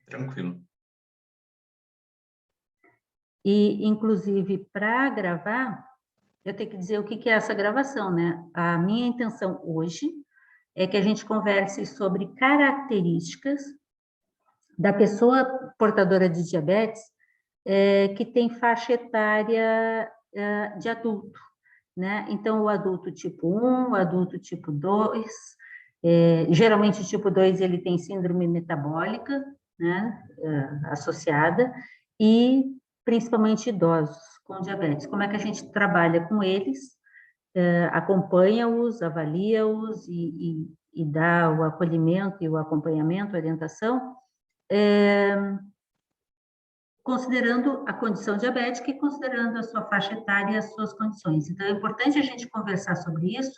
Tranquilo. E, inclusive, para gravar, eu tenho que dizer o que é essa gravação, né? A minha intenção hoje é que a gente converse sobre características da pessoa portadora de diabetes que tem faixa etária de adulto, né? Então, o adulto tipo 1, o adulto tipo 2, geralmente tipo 2 ele tem síndrome metabólica, né, associada, e principalmente idosos com diabetes. Como é que a gente trabalha com eles? Acompanha-os, avalia-os e dá o acolhimento e o acompanhamento, a orientação, considerando a condição diabética e considerando a sua faixa etária e as suas condições. Então, é importante a gente conversar sobre isso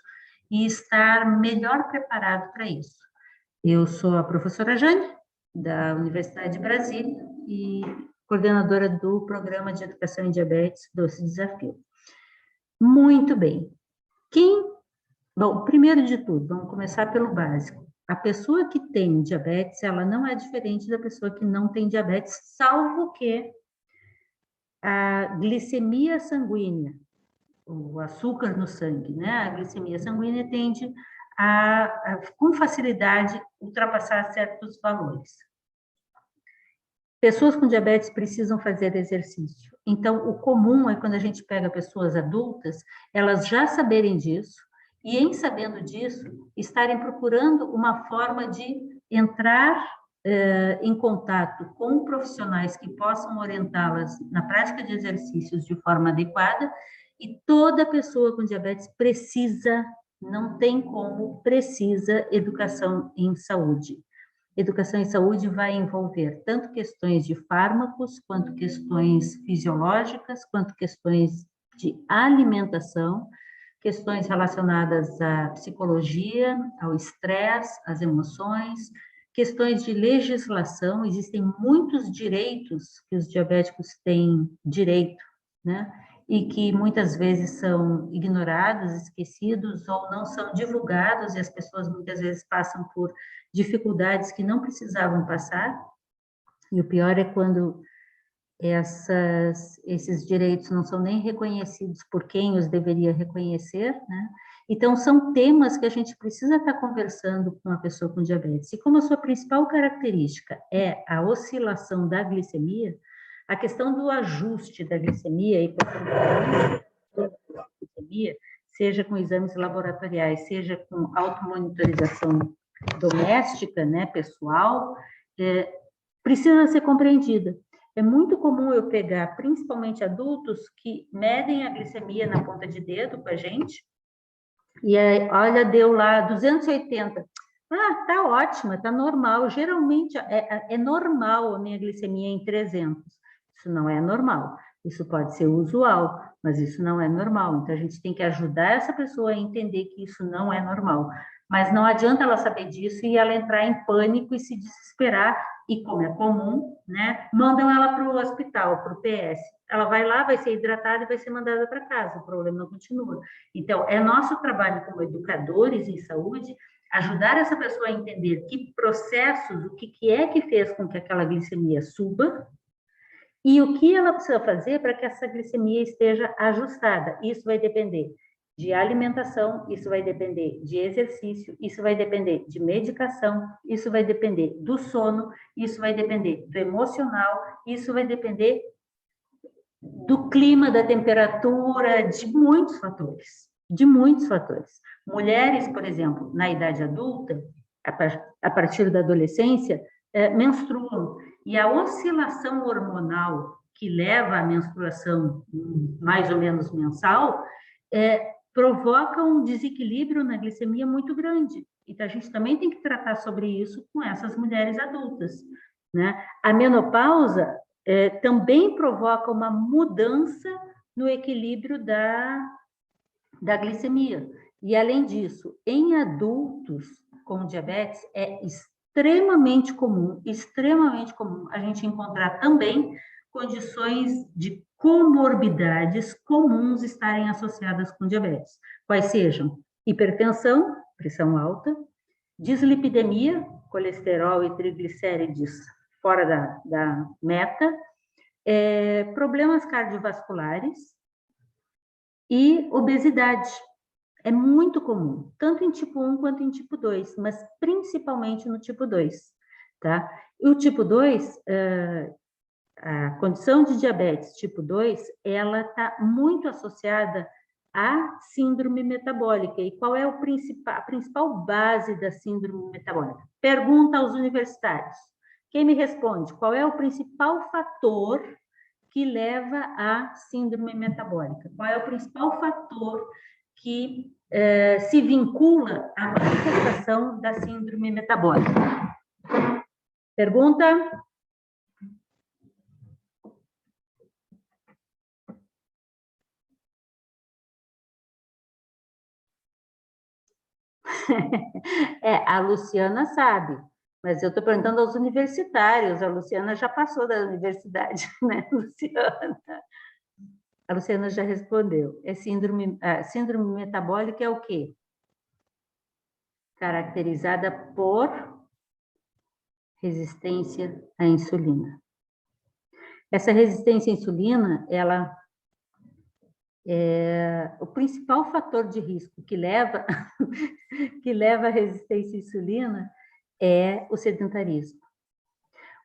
e estar melhor preparado para isso. Eu sou a professora Jane, da Universidade de Brasília, e coordenadora do Programa de Educação em Diabetes, Doce Desafio. Muito bem. Bom, primeiro de tudo, vamos começar pelo básico. A pessoa que tem diabetes, ela não é diferente da pessoa que não tem diabetes, salvo que a glicemia sanguínea, o açúcar no sangue, né? A glicemia sanguínea tende com facilidade, ultrapassar certos valores. Pessoas com diabetes precisam fazer exercício. Então, o comum é quando a gente pega pessoas adultas, elas já saberem disso, e em sabendo disso, estarem procurando uma forma de entrar em contato com profissionais que possam orientá-las na prática de exercícios de forma adequada, e toda pessoa com diabetes precisa, não tem como, precisa educação em saúde. Educação em saúde vai envolver tanto questões de fármacos, quanto questões fisiológicas, quanto questões de alimentação, questões relacionadas à psicologia, ao estresse, às emoções, questões de legislação. Existem muitos direitos que os diabéticos têm direito, né? E que muitas vezes são ignorados, esquecidos ou não são divulgados, e as pessoas muitas vezes passam por dificuldades que não precisavam passar. E o pior é quando esses direitos não são nem reconhecidos por quem os deveria reconhecer, né? Então, são temas que a gente precisa estar conversando com a pessoa com diabetes. E como a sua principal característica é a oscilação da glicemia, a questão do ajuste da glicemia e da glicemia, seja com exames laboratoriais, seja com automonitorização doméstica, né, pessoal, precisa ser compreendida. É muito comum eu pegar, principalmente adultos, que medem a glicemia na ponta de dedo com a gente, e aí, olha, deu lá 280. Ah, tá ótima, tá normal. Geralmente é normal a minha glicemia em 300. Isso não é normal. Isso pode ser usual, mas isso não é normal. Então, a gente tem que ajudar essa pessoa a entender que isso não é normal. Mas não adianta ela saber disso e ela entrar em pânico e se desesperar, e como é comum, né, mandam ela para o hospital, para o PS. Ela vai lá, vai ser hidratada e vai ser mandada para casa, o problema não continua. Então, é nosso trabalho como educadores em saúde ajudar essa pessoa a entender que processos, o que é que fez com que aquela glicemia suba, e o que ela precisa fazer para que essa glicemia esteja ajustada. Isso vai depender de alimentação, isso vai depender de exercício, isso vai depender de medicação, isso vai depender do sono, isso vai depender do emocional, isso vai depender do clima, da temperatura, de muitos fatores, de muitos fatores. Mulheres, por exemplo, na idade adulta, a partir da adolescência, menstruam, e a oscilação hormonal que leva à menstruação mais ou menos mensal, provoca um desequilíbrio na glicemia muito grande. Então, a gente também tem que tratar sobre isso com essas mulheres adultas, né? A menopausa também provoca uma mudança no equilíbrio da glicemia. E, além disso, em adultos com diabetes, é extremamente comum a gente encontrar também condições de comorbidades comuns estarem associadas com diabetes, quais sejam hipertensão, pressão alta, dislipidemia, colesterol e triglicérides fora da meta, problemas cardiovasculares e obesidade. É muito comum, tanto em tipo 1 quanto em tipo 2, mas principalmente no tipo 2, tá? E o tipo 2, a condição de diabetes tipo 2, ela está muito associada à síndrome metabólica. E qual é a principal base da síndrome metabólica? Pergunta aos universitários. Quem me responde? Qual é o principal fator que leva à síndrome metabólica? Qual é o principal fator que se vincula à manifestação da síndrome metabólica? Pergunta? A Luciana sabe, mas eu estou perguntando aos universitários. A Luciana já passou da universidade, né, Luciana? A Luciana já respondeu. Síndrome metabólica é o quê? Caracterizada por resistência à insulina. Essa resistência à insulina, ela é o principal fator de risco que leva à resistência à insulina é o sedentarismo.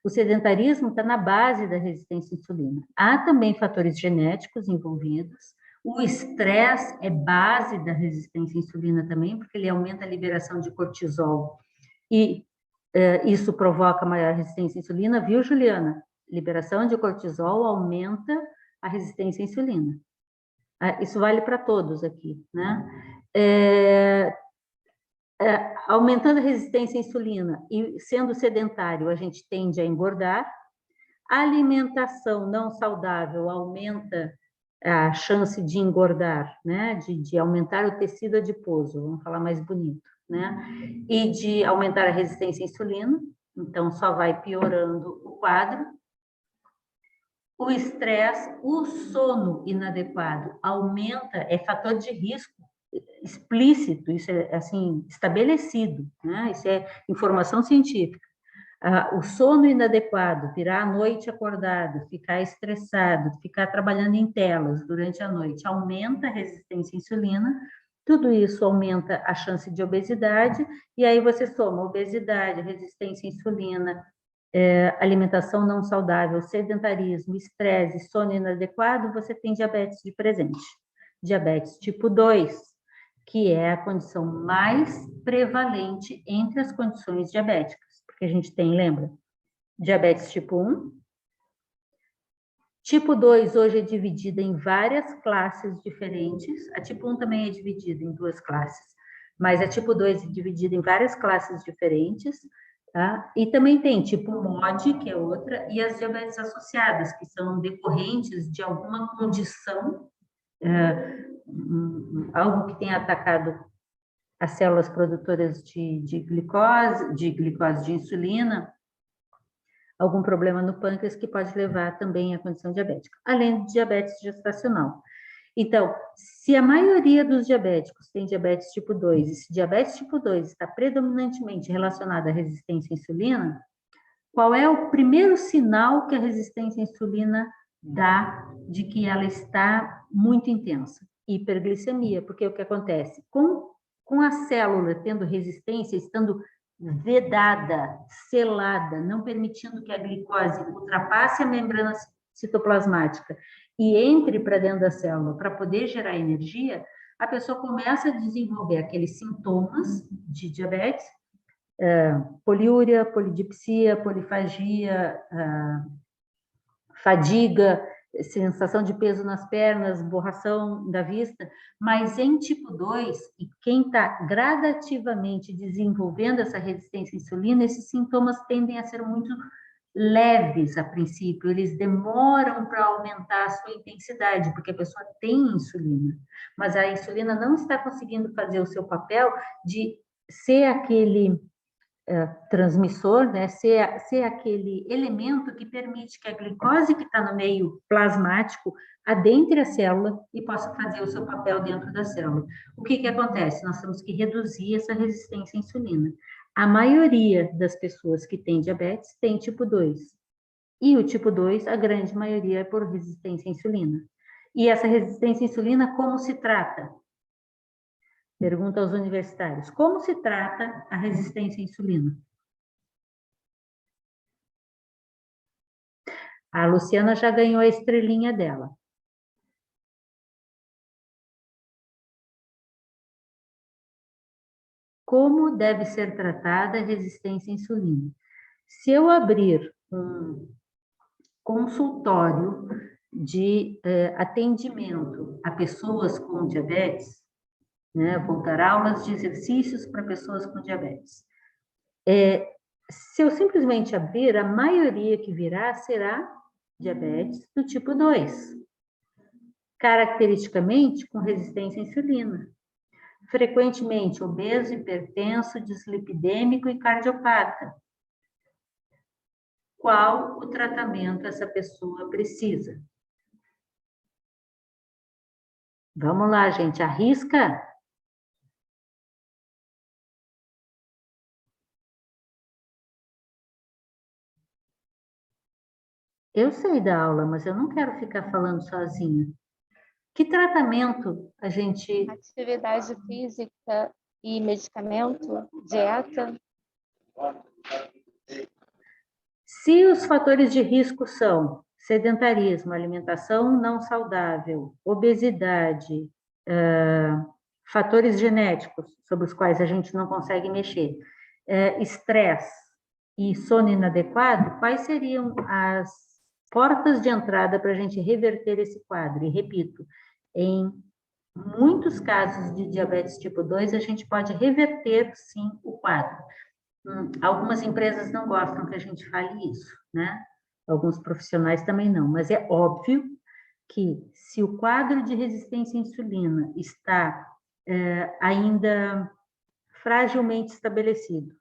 O sedentarismo está na base da resistência à insulina. Há também fatores genéticos envolvidos. O estresse é base da resistência à insulina também, porque ele aumenta a liberação de cortisol e isso provoca maior resistência à insulina, viu, Juliana? Liberação de cortisol aumenta a resistência à insulina. Isso vale para todos aqui, né? Aumentando a resistência à insulina e sendo sedentário, a gente tende a engordar. A alimentação não saudável aumenta a chance de engordar, né? De aumentar o tecido adiposo, vamos falar mais bonito, né? E de aumentar a resistência à insulina, então só vai piorando o quadro. O estresse, o sono inadequado aumenta, é fator de risco explícito, isso é assim estabelecido, né? Isso é informação científica. O sono inadequado, virar a noite acordado, ficar estressado, ficar trabalhando em telas durante a noite, aumenta a resistência à insulina, tudo isso aumenta a chance de obesidade, e aí você soma obesidade, resistência à insulina, alimentação não saudável, sedentarismo, estresse, sono inadequado, você tem diabetes de presente. Diabetes tipo 2, que é a condição mais prevalente entre as condições diabéticas, porque a gente tem, lembra? Diabetes tipo 1. Tipo 2 hoje é dividida em várias classes diferentes. A tipo 1 também é dividida em 2 classes, mas a tipo 2 é dividida em várias classes diferentes, tá? E também tem tipo MOD, que é outra, e as diabetes associadas, que são decorrentes de alguma condição, algo que tenha atacado as células produtoras de glicose, de insulina, algum problema no pâncreas que pode levar também à condição diabética, além de diabetes gestacional. Então, se a maioria dos diabéticos tem diabetes tipo 2, e se diabetes tipo 2 está predominantemente relacionado à resistência à insulina, qual é o primeiro sinal que a resistência à insulina dá de que ela está muito intensa? Hiperglicemia, porque o que acontece? Com a célula tendo resistência, estando vedada, selada, não permitindo que a glicose ultrapasse a membrana citoplasmática e entre para dentro da célula para poder gerar energia, a pessoa começa a desenvolver aqueles sintomas de diabetes, poliúria, polidipsia, polifagia, fadiga, sensação de peso nas pernas, borração da vista, mas em tipo 2, e quem está gradativamente desenvolvendo essa resistência à insulina, esses sintomas tendem a ser muito leves a princípio, eles demoram para aumentar a sua intensidade, porque a pessoa tem insulina, mas a insulina não está conseguindo fazer o seu papel de ser aquele transmissor, né, ser aquele elemento que permite que a glicose que está no meio plasmático adentre a célula e possa fazer o seu papel dentro da célula. O que acontece? Nós temos que reduzir essa resistência à insulina. A maioria das pessoas que têm diabetes tem tipo 2. E o tipo 2, a grande maioria é por resistência à insulina. E essa resistência à insulina, como se trata? Pergunta aos universitários. Como se trata a resistência à insulina? A Luciana já ganhou a estrelinha dela. Como deve ser tratada a resistência à insulina? Se eu abrir um consultório de atendimento a pessoas com diabetes, né, vou dar aulas de exercícios para pessoas com diabetes. Se eu simplesmente abrir, a maioria que virá será diabetes do tipo 2, caracteristicamente com resistência à insulina. Frequentemente obeso, hipertenso, dislipidêmico e cardiopata. Qual o tratamento essa pessoa precisa? Vamos lá, gente, arrisca? Eu sei da aula, mas eu não quero ficar falando sozinha. Que tratamento a gente... Atividade física e medicamento, dieta. Se os fatores de risco são sedentarismo, alimentação não saudável, obesidade, fatores genéticos sobre os quais a gente não consegue mexer, estresse e sono inadequado, quais seriam as portas de entrada para a gente reverter esse quadro? E repito, em muitos casos de diabetes tipo 2, a gente pode reverter, sim, o quadro. Algumas empresas não gostam que a gente fale isso, né? Alguns profissionais também não, mas é óbvio que se o quadro de resistência à insulina está ainda fragilmente estabelecido,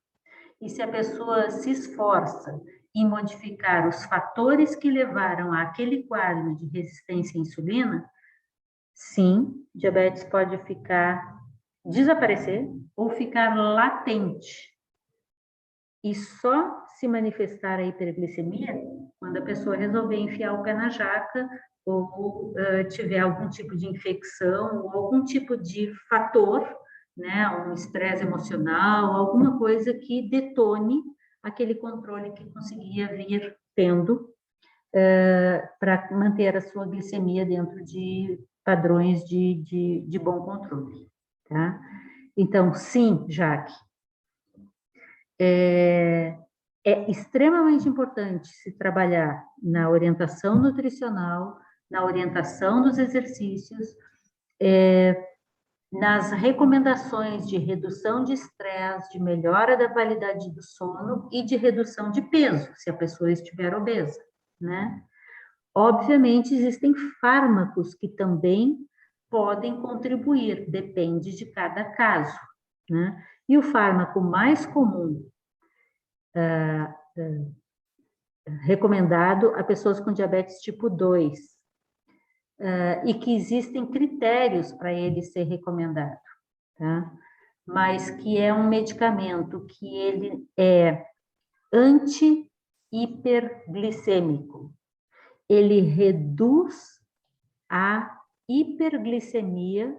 e se a pessoa se esforça em modificar os fatores que levaram àquele quadro de resistência à insulina, sim, diabetes pode desaparecer ou ficar latente. E só se manifestar a hiperglicemia quando a pessoa resolver enfiar o pé na jaca ou tiver algum tipo de infecção ou algum tipo de fator, né, um estresse emocional, alguma coisa que detone aquele controle que conseguia vir tendo para manter a sua glicemia dentro de padrões de bom controle, tá? Então, sim, Jaque, é extremamente importante se trabalhar na orientação nutricional, na orientação dos exercícios, nas recomendações de redução de estresse, de melhora da qualidade do sono e de redução de peso, se a pessoa estiver obesa, né? Obviamente, existem fármacos que também podem contribuir, depende de cada caso, né? E o fármaco mais comum recomendado a pessoas com diabetes tipo 2, e que existem critérios para ele ser recomendado, tá? Mas que é um medicamento que ele é anti-hiperglicêmico. Ele reduz a hiperglicemia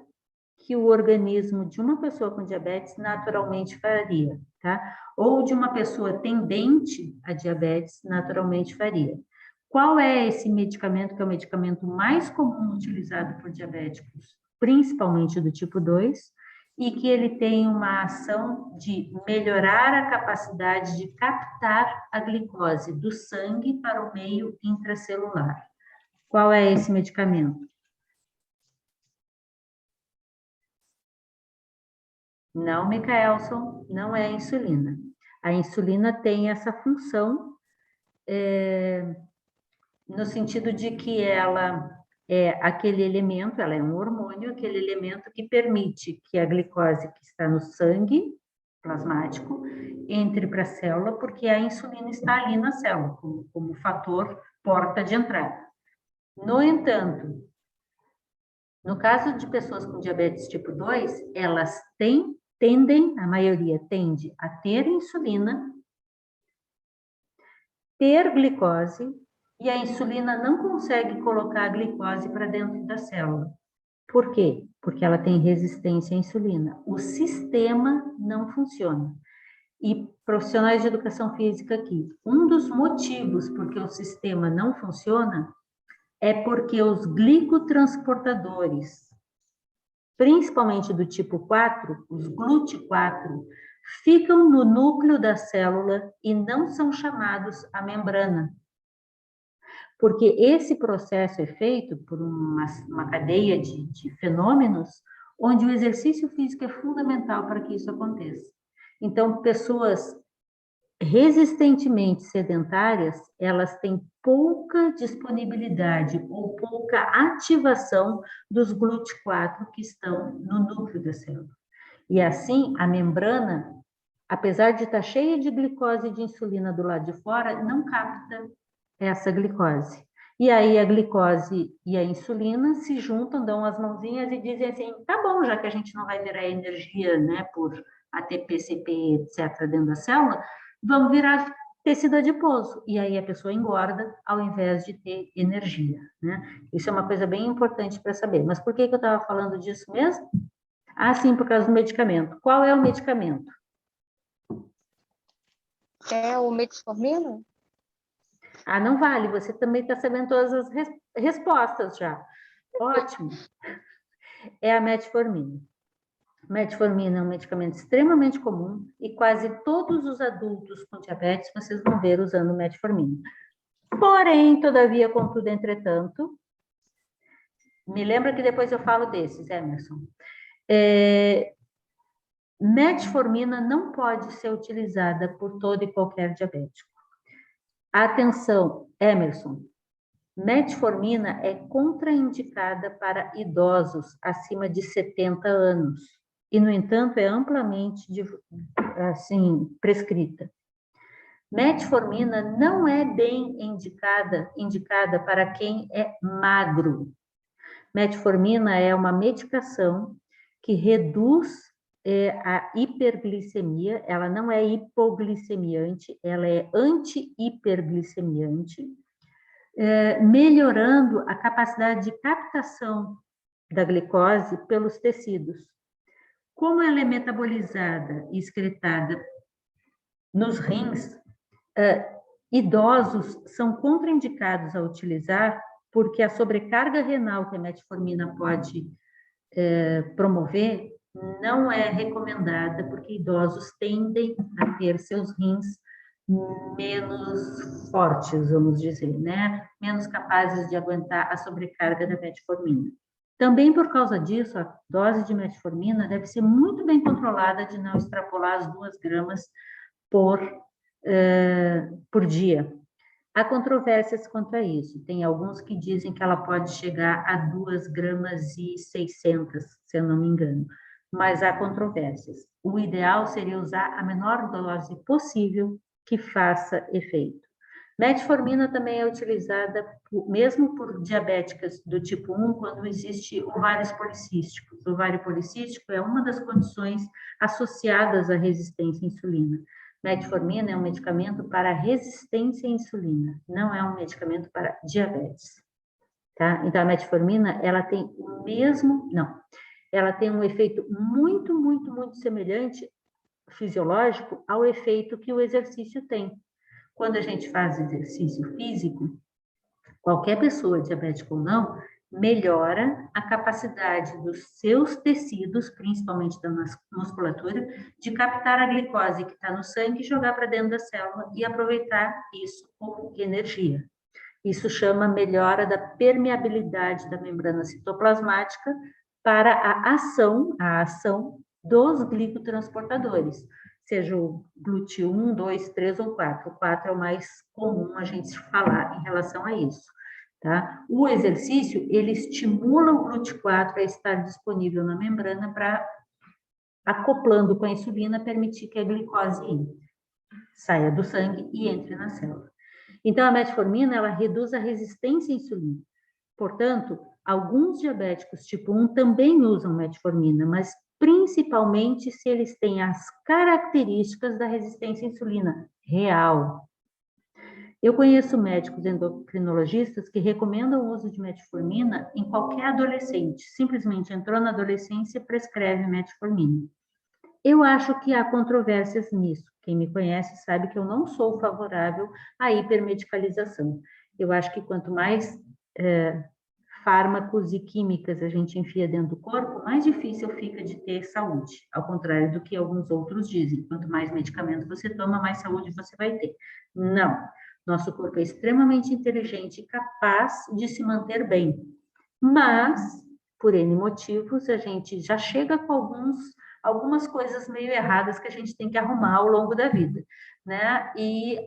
que o organismo de uma pessoa com diabetes naturalmente faria, tá? Ou de uma pessoa tendente a diabetes naturalmente faria. Qual é esse medicamento, que é o medicamento mais comum utilizado por diabéticos, principalmente do tipo 2, e que ele tem uma ação de melhorar a capacidade de captar a glicose do sangue para o meio intracelular? Qual é esse medicamento? Não, Micaelson, não é a insulina. A insulina tem essa função no sentido de que ela é aquele elemento, ela é um hormônio, aquele elemento que permite que a glicose que está no sangue plasmático entre para a célula, porque a insulina está ali na célula, como fator porta de entrada. No entanto, no caso de pessoas com diabetes tipo 2, elas têm a maioria tende a ter insulina, ter glicose, e a insulina não consegue colocar a glicose para dentro da célula. Por quê? Porque ela tem resistência à insulina. O sistema não funciona. E profissionais de educação física aqui, um dos motivos porque o sistema não funciona é porque os glicotransportadores, principalmente do tipo 4, os GLUT4, ficam no núcleo da célula e não são chamados à membrana. Porque esse processo é feito por uma cadeia de fenômenos onde o exercício físico é fundamental para que isso aconteça. Então, pessoas resistentemente sedentárias, elas têm pouca disponibilidade ou pouca ativação dos GLUT4 que estão no núcleo da célula. E assim, a membrana, apesar de estar cheia de glicose e de insulina do lado de fora, não capta essa glicose. E aí a glicose e a insulina se juntam, dão as mãozinhas e dizem assim, tá bom, já que a gente não vai virar energia, né, por ATP, CP, etc., dentro da célula, vamos virar tecido adiposo. E aí a pessoa engorda ao invés de ter energia, né? Isso é uma coisa bem importante para saber. Mas por que eu estava falando disso mesmo? Ah, sim, por causa do medicamento. Qual é o medicamento? É o metformina? Ah, não vale, você também está sabendo todas as respostas já. Ótimo. É a metformina. Metformina é um medicamento extremamente comum e quase todos os adultos com diabetes vocês vão ver usando metformina. Porém, todavia, contudo, entretanto, me lembra que depois eu falo desses, Emerson. Metformina não pode ser utilizada por todo e qualquer diabético. Atenção, Emerson, metformina é contraindicada para idosos acima de 70 anos e, no entanto, é amplamente assim, prescrita. Metformina não é bem indicada para quem é magro. Metformina é uma medicação que reduz a hiperglicemia, ela não é hipoglicemiante, ela é anti-hiperglicemiante, melhorando a capacidade de captação da glicose pelos tecidos. Como ela é metabolizada e excretada nos rins, idosos são contraindicados a utilizar porque a sobrecarga renal que a metformina pode promover não é recomendada, porque idosos tendem a ter seus rins menos fortes, vamos dizer, né? Menos capazes de aguentar a sobrecarga da metformina. Também por causa disso, a dose de metformina deve ser muito bem controlada de não extrapolar as 2 gramas por dia. Há controvérsias quanto a isso. Tem alguns que dizem que ela pode chegar a 2,6 gramas, se eu não me engano. Mas há controvérsias. O ideal seria usar a menor dose possível que faça efeito. Metformina também é utilizada mesmo por diabéticas do tipo 1, quando existe ovários policísticos. O ovário policístico é uma das condições associadas à resistência à insulina. Metformina é um medicamento para resistência à insulina, não é um medicamento para diabetes. Tá? Então, a metformina, ela tem o mesmo... Não, ela tem um efeito muito, muito, muito semelhante, fisiológico, ao efeito que o exercício tem. Quando a gente faz exercício físico, qualquer pessoa, diabética ou não, melhora a capacidade dos seus tecidos, principalmente da musculatura, de captar a glicose que está no sangue e jogar para dentro da célula e aproveitar isso como energia. Isso chama melhora da permeabilidade da membrana citoplasmática para a ação dos glicotransportadores, seja o GLUT1, 2, 3 ou 4. O 4 é o mais comum a gente falar em relação a isso. Tá? O exercício, ele estimula o GLUT4 a estar disponível na membrana para, acoplando com a insulina, permitir que a glicose saia do sangue e entre na célula. Então, a metformina, ela reduz a resistência à insulina. Portanto, alguns diabéticos tipo 1 também usam metformina, mas principalmente se eles têm as características da resistência à insulina real. Eu conheço médicos endocrinologistas que recomendam o uso de metformina em qualquer adolescente. Simplesmente entrou na adolescência e prescreve metformina. Eu acho que há controvérsias nisso. Quem me conhece sabe que eu não sou favorável à hipermedicalização. Eu acho que quanto mais fármacos e químicas a gente enfia dentro do corpo, mais difícil fica de ter saúde. Ao contrário do que alguns outros dizem. Quanto mais medicamento você toma, mais saúde você vai ter. Não. Nosso corpo é extremamente inteligente e capaz de se manter bem. Mas, por N motivos, a gente já chega com algumas coisas meio erradas que a gente tem que arrumar ao longo da vida, né? E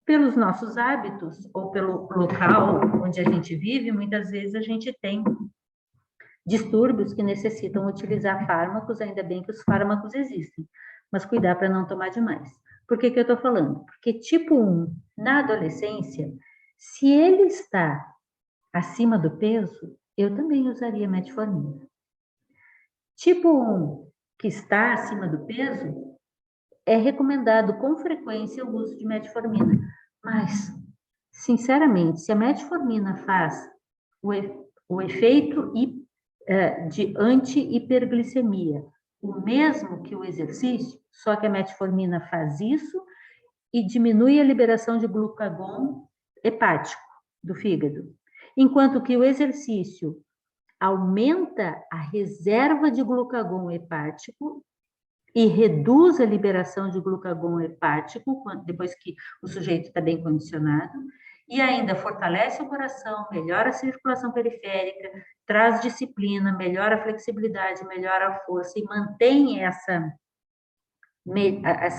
pelos nossos hábitos, ou pelo local onde a gente vive, muitas vezes a gente tem distúrbios que necessitam utilizar fármacos, ainda bem que os fármacos existem, mas cuidar para não tomar demais. Por que eu estou falando? Porque tipo 1, na adolescência, se ele está acima do peso, eu também usaria metformina. Tipo 1, que está acima do peso, é recomendado com frequência o uso de metformina. Mas, sinceramente, se a metformina faz o efeito de anti-hiperglicemia, o mesmo que o exercício, só que a metformina faz isso e diminui a liberação de glucagon hepático do fígado, enquanto que o exercício aumenta a reserva de glucagon hepático e reduz a liberação de glucagon hepático, depois que o sujeito está bem condicionado, e ainda fortalece o coração, melhora a circulação periférica, traz disciplina, melhora a flexibilidade, melhora a força e mantém essa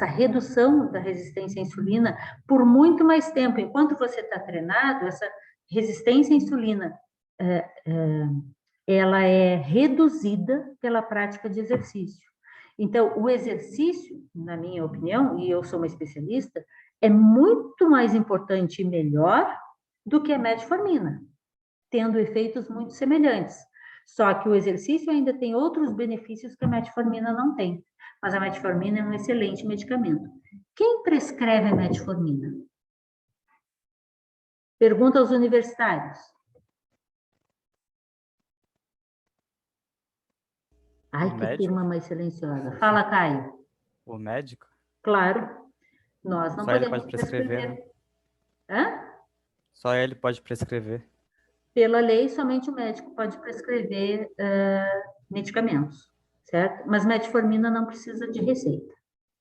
redução da resistência à insulina por muito mais tempo. Enquanto você está treinado, essa resistência à insulina ela é reduzida pela prática de exercício. Então, o exercício, na minha opinião, e eu sou uma especialista, é muito mais importante e melhor do que a metformina, tendo efeitos muito semelhantes. Só que o exercício ainda tem outros benefícios que a metformina não tem. Mas a metformina é um excelente medicamento. Quem prescreve a metformina? Pergunta aos universitários. Ai, que turma mais silenciosa. Fala, Caio. O médico? Claro. Nós não Só podemos ele pode prescrever, né? Hã? Só ele pode prescrever. Pela lei, somente o médico pode prescrever medicamentos, certo? Mas metformina não precisa de receita,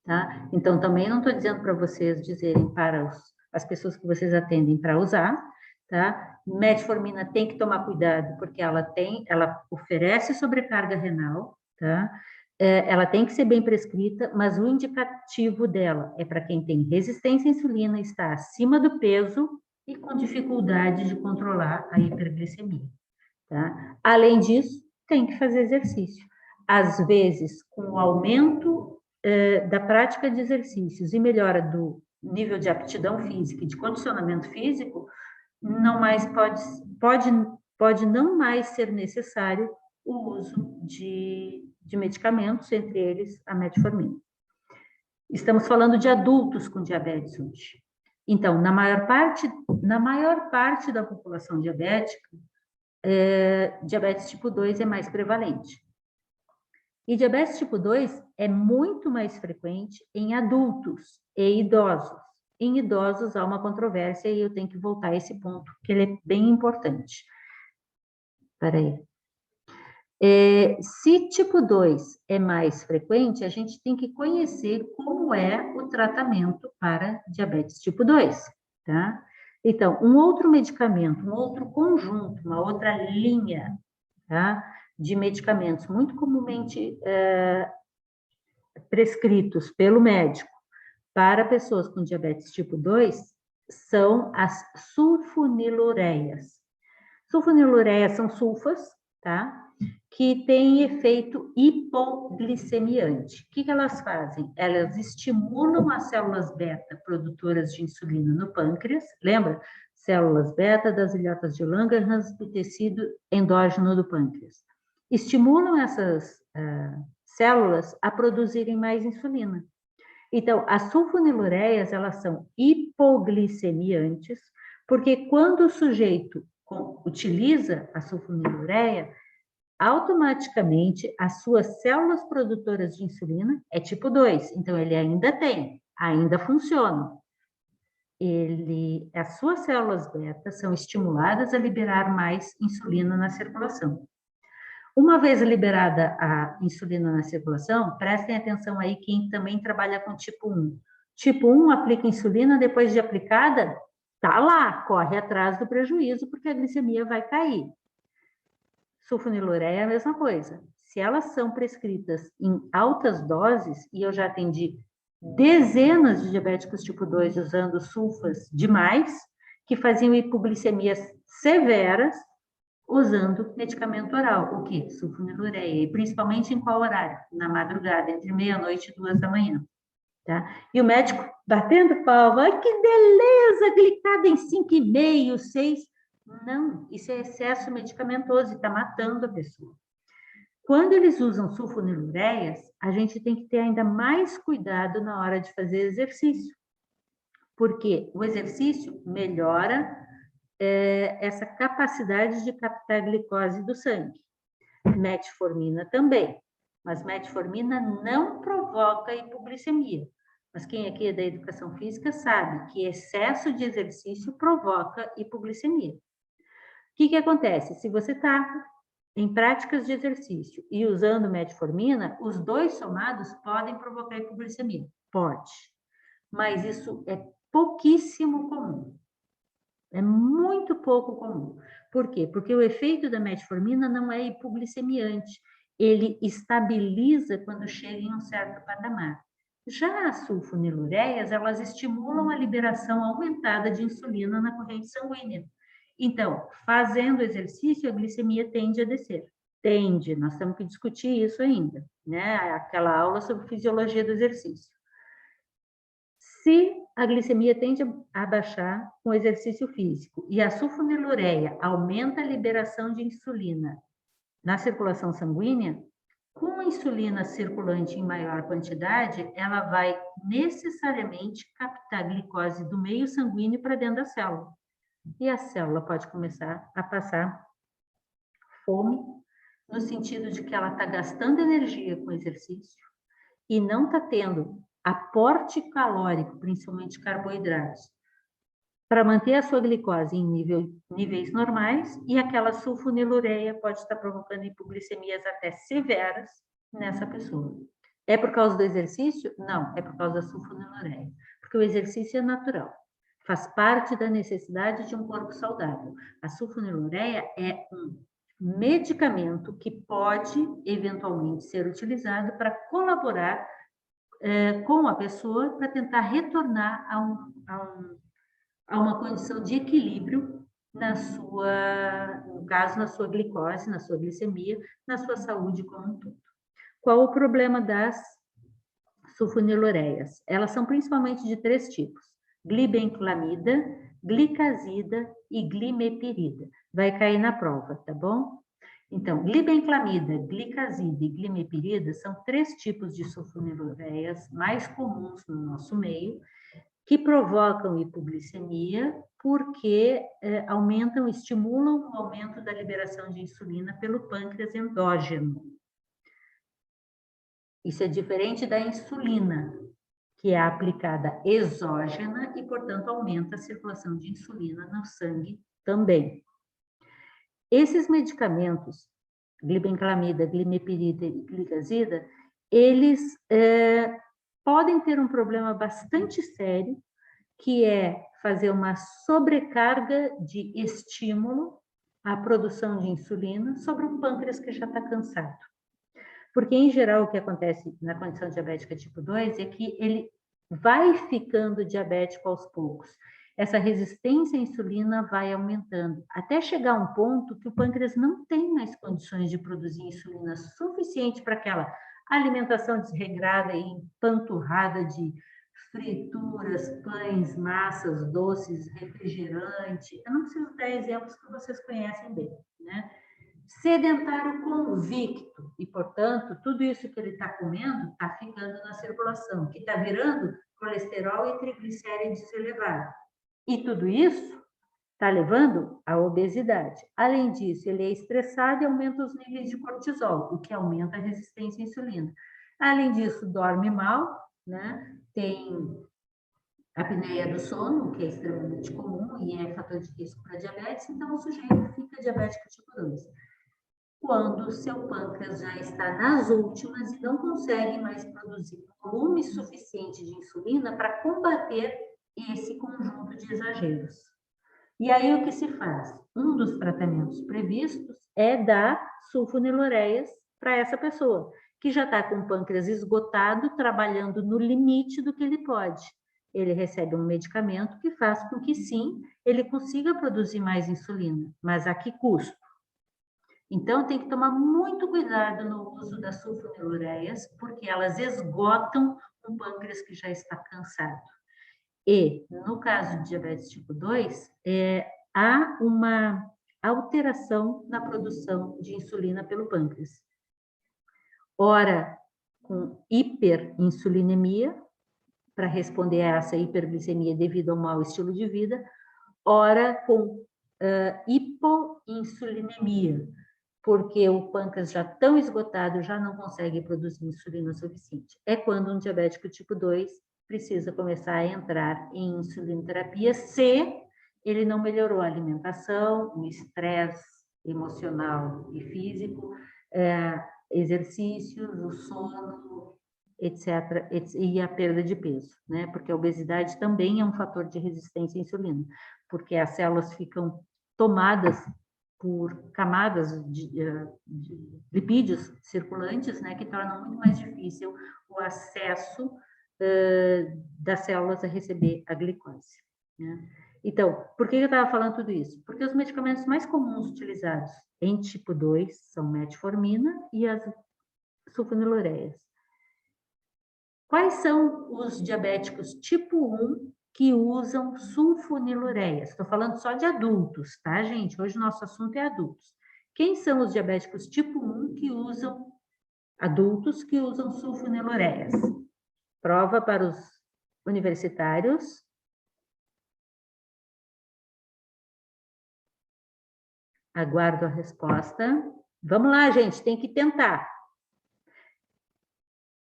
tá? Então, também não estou dizendo para vocês dizerem para as pessoas que vocês atendem para usar, tá? Metformina tem que tomar cuidado, porque ela oferece sobrecarga renal, tá? Ela tem que ser bem prescrita, mas o indicativo dela é para quem tem resistência à insulina, está acima do peso e com dificuldade de controlar a hiperglicemia, tá? Além disso, tem que fazer exercício. Às vezes, com o aumento da prática de exercícios e melhora do nível de aptidão física e de condicionamento físico, não mais pode não mais ser necessário o uso de medicamentos, entre eles a metformina. Estamos falando de adultos com diabetes hoje. Então, na maior parte da população diabética, diabetes tipo 2 é mais prevalente. E diabetes tipo 2 é muito mais frequente em adultos e idosos. Em idosos há uma controvérsia e eu tenho que voltar a esse ponto, que ele é bem importante. Espera aí. Se tipo 2 é mais frequente, a gente tem que conhecer como é o tratamento para diabetes tipo 2, tá? Então, um outro medicamento, um outro conjunto, uma outra linha, tá? De medicamentos muito comumente prescritos pelo médico para pessoas com diabetes tipo 2 são as sulfonilureias. Sulfonilureias são sulfas, tá? Que têm efeito hipoglicemiante. O que elas fazem? Elas estimulam as células beta produtoras de insulina no pâncreas, lembra? Células beta das ilhotas de Langerhans do tecido endógeno do pâncreas. Estimulam essas células a produzirem mais insulina. Então, as sulfonilureias, elas são hipoglicemiantes, porque quando o sujeito utiliza a sulfonilureia, automaticamente as suas células produtoras de insulina é tipo 2, então ele ainda funciona. As suas células beta são estimuladas a liberar mais insulina na circulação. Uma vez liberada a insulina na circulação, prestem atenção aí quem também trabalha com tipo 1. Tipo 1 aplica insulina, depois de aplicada, tá lá, corre atrás do prejuízo, porque a glicemia vai cair. Sulfonilureia é a mesma coisa. Se elas são prescritas em altas doses, e eu já atendi dezenas de diabéticos tipo 2 usando sulfas demais, que faziam hipoglicemias severas, usando medicamento oral. O quê? Sulfonilureia. E principalmente em qual horário? Na madrugada, entre meia-noite e 2 da manhã. Tá? E o médico batendo palma. Ai, que beleza! Glicada em 5,5, 6. Não, isso é excesso medicamentoso e está matando a pessoa. Quando eles usam sulfonilureias, a gente tem que ter ainda mais cuidado na hora de fazer exercício. Porque o exercício melhora essa capacidade de captar glicose do sangue. Metformina também, mas metformina não provoca hipoglicemia. Mas quem aqui é da educação física sabe que excesso de exercício provoca hipoglicemia. O que acontece? Se você está em práticas de exercício e usando metformina, os dois somados podem provocar hipoglicemia. Pode, mas isso é pouquíssimo comum. É muito pouco comum. Por quê? Porque o efeito da metformina não é hipoglicemiante. Ele estabiliza quando chega em um certo patamar. Já as sulfonilureias, elas estimulam a liberação aumentada de insulina na corrente sanguínea. Então, fazendo exercício, a glicemia tende a descer. Tende, nós temos que discutir isso ainda, né? Aquela aula sobre fisiologia do exercício. Se a glicemia tende a baixar com o exercício físico e a sulfonilureia aumenta a liberação de insulina na circulação sanguínea, com a insulina circulante em maior quantidade, ela vai necessariamente captar glicose do meio sanguíneo para dentro da célula. E a célula pode começar a passar fome, no sentido de que ela está gastando energia com o exercício e não está tendo aporte calórico, principalmente carboidratos, para manter a sua glicose em níveis normais, e aquela sulfonilureia pode estar provocando hipoglicemias até severas nessa pessoa. É por causa do exercício? Não, é por causa da sulfonilureia, porque o exercício é natural, faz parte da necessidade de um corpo saudável. A sulfonilureia é um medicamento que pode eventualmente ser utilizado para colaborar com a pessoa para tentar retornar a uma condição de equilíbrio no caso, na sua glicose, na sua glicemia, na sua saúde como um todo. Qual o problema das sulfonilureias? Elas são principalmente de 3 tipos: glibenclamida, glicazida e glimepirida. Vai cair na prova, tá bom? Então, glibenclamida, glicazida e glimepirida são 3 tipos de sulfonilureias mais comuns no nosso meio, que provocam hipoglicemia porque estimulam o aumento da liberação de insulina pelo pâncreas endógeno. Isso é diferente da insulina, que é aplicada exógena e, portanto, aumenta a circulação de insulina no sangue também. Esses medicamentos, glibenclamida, glimepirida e glicazida, eles podem ter um problema bastante sério, que é fazer uma sobrecarga de estímulo à produção de insulina sobre um pâncreas que já está cansado. Porque, em geral, o que acontece na condição diabética tipo 2 é que ele vai ficando diabético aos poucos. Essa resistência à insulina vai aumentando, até chegar a um ponto que o pâncreas não tem mais condições de produzir insulina suficiente para aquela alimentação desregrada e empanturrada de frituras, pães, massas, doces, refrigerante. Eu não preciso dar exemplos que vocês conhecem bem, né? sedentário convicto, e, portanto, tudo isso que ele está comendo está ficando na circulação, que está virando colesterol e triglicérides elevados. E tudo isso está levando à obesidade. Além disso, ele é estressado e aumenta os níveis de cortisol, o que aumenta a resistência à insulina. Além disso, dorme mal, né? Tem apneia do sono, que é extremamente comum e é fator de risco para diabetes, então o sujeito fica diabético tipo 2. Quando o seu pâncreas já está nas últimas e não consegue mais produzir volume suficiente de insulina para combater esse conjunto de exageros. E aí o que se faz? Um dos tratamentos previstos é dar sulfonilureias para essa pessoa, que já está com o pâncreas esgotado, trabalhando no limite do que ele pode. Ele recebe um medicamento que faz com que, sim, ele consiga produzir mais insulina, mas a que custo? Então, tem que tomar muito cuidado no uso das sulfonilureias, porque elas esgotam um pâncreas que já está cansado. E, no caso de diabetes tipo 2, há uma alteração na produção de insulina pelo pâncreas. Ora, com hiperinsulinemia, para responder a essa hiperglicemia devido ao mau estilo de vida, ora com hipoinsulinemia, porque o pâncreas já tão esgotado já não consegue produzir insulina suficiente. É quando um diabético tipo 2 precisa começar a entrar em insulinoterapia se ele não melhorou a alimentação, o estresse emocional e físico, exercícios, o sono, etc., e a perda de peso, né? Porque a obesidade também é um fator de resistência à insulina, porque as células ficam tomadas por camadas de lipídios circulantes, né, que tornam muito mais difícil o acesso das células a receber a glicose, né? Então, por que eu estava falando tudo isso? Porque os medicamentos mais comuns utilizados em tipo 2 são metformina e as sulfonilureias. Quais são os diabéticos tipo 1 que usam sulfonilureias? Estou falando só de adultos, tá, gente? Hoje o nosso assunto é adultos. Quem são os diabéticos tipo 1 que usam, adultos que usam sulfonilureias? Prova para os universitários. Aguardo a resposta. Vamos lá, gente, tem que tentar.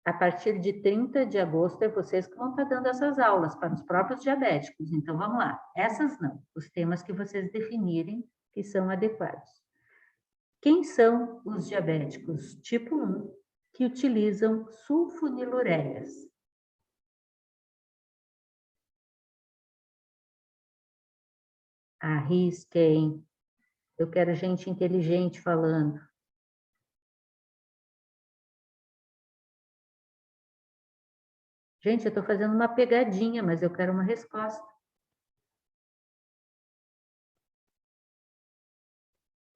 A partir de 30 de agosto, é vocês que vão estar dando essas aulas para os próprios diabéticos. Então, vamos lá. Essas não. Os temas que vocês definirem que são adequados. Quem são os diabéticos tipo 1 que utilizam sulfonilureias? Arrisquem. Eu quero gente inteligente falando. Gente, eu estou fazendo uma pegadinha, mas eu quero uma resposta.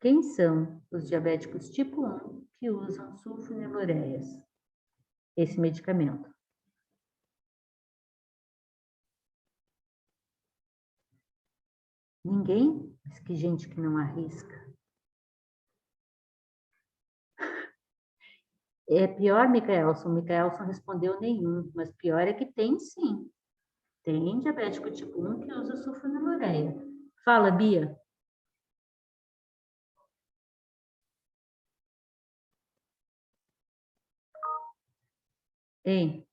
Quem são os diabéticos tipo 1 que usam sulfonilureias? Esse medicamento. Ninguém? Mas que gente que não arrisca. É pior, Micaelson. Micaelson respondeu nenhum, mas pior é que tem sim. Tem diabético tipo 1 que usa sulfonilureia. Fala, Bia. Hein?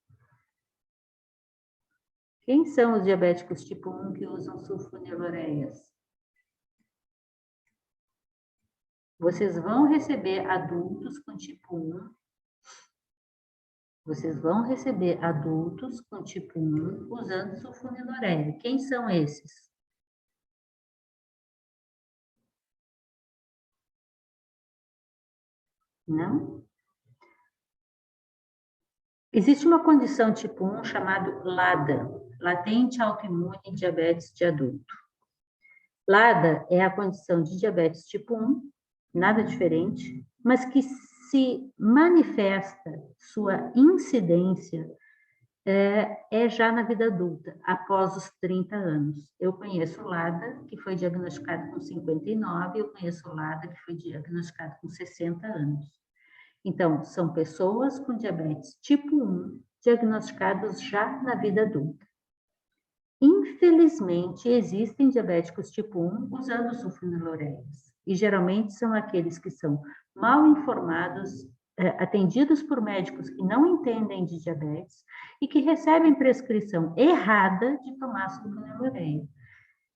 Quem são os diabéticos tipo 1 que usam sulfonilureias? Vocês vão receber adultos com tipo 1. Vocês vão receber adultos com tipo 1 usando sulfonilureia. Quem são esses? Não? Existe uma condição tipo 1 chamada LADA, latente autoimune diabetes de adulto. LADA é a condição de diabetes tipo 1, nada diferente, mas que se manifesta sua incidência é já na vida adulta, após os 30 anos. Eu conheço o Lada, que foi diagnosticado com 59, eu conheço o Lada, que foi diagnosticado com 60 anos. Então, são pessoas com diabetes tipo 1, diagnosticados já na vida adulta. Infelizmente, existem diabéticos tipo 1 usando sulfonilureias, e geralmente são aqueles que são mal informados, atendidos por médicos que não entendem de diabetes e que recebem prescrição errada de tomar sulfonilureia.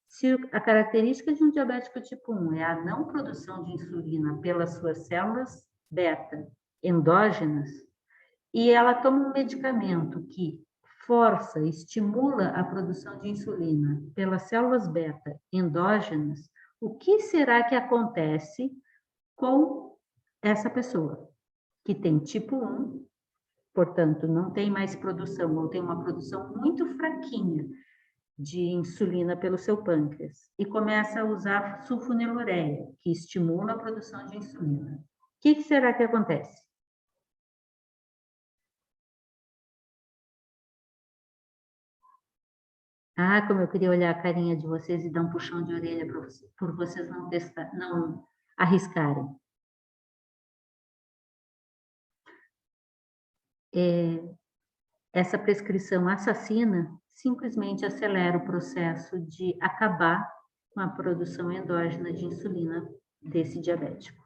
Se a característica de um diabético tipo 1 é a não produção de insulina pelas suas células beta endógenas, e ela toma um medicamento que força, estimula a produção de insulina pelas células beta endógenas, o que será que acontece com essa pessoa que tem tipo 1, portanto, não tem mais produção, ou tem uma produção muito fraquinha de insulina pelo seu pâncreas, e começa a usar sulfonilureia, que estimula a produção de insulina. O que será que acontece? Ah, como eu queria olhar a carinha de vocês e dar um puxão de orelha por vocês não testar, não arriscarem. Essa prescrição assassina simplesmente acelera o processo de acabar com a produção endógena de insulina desse diabético.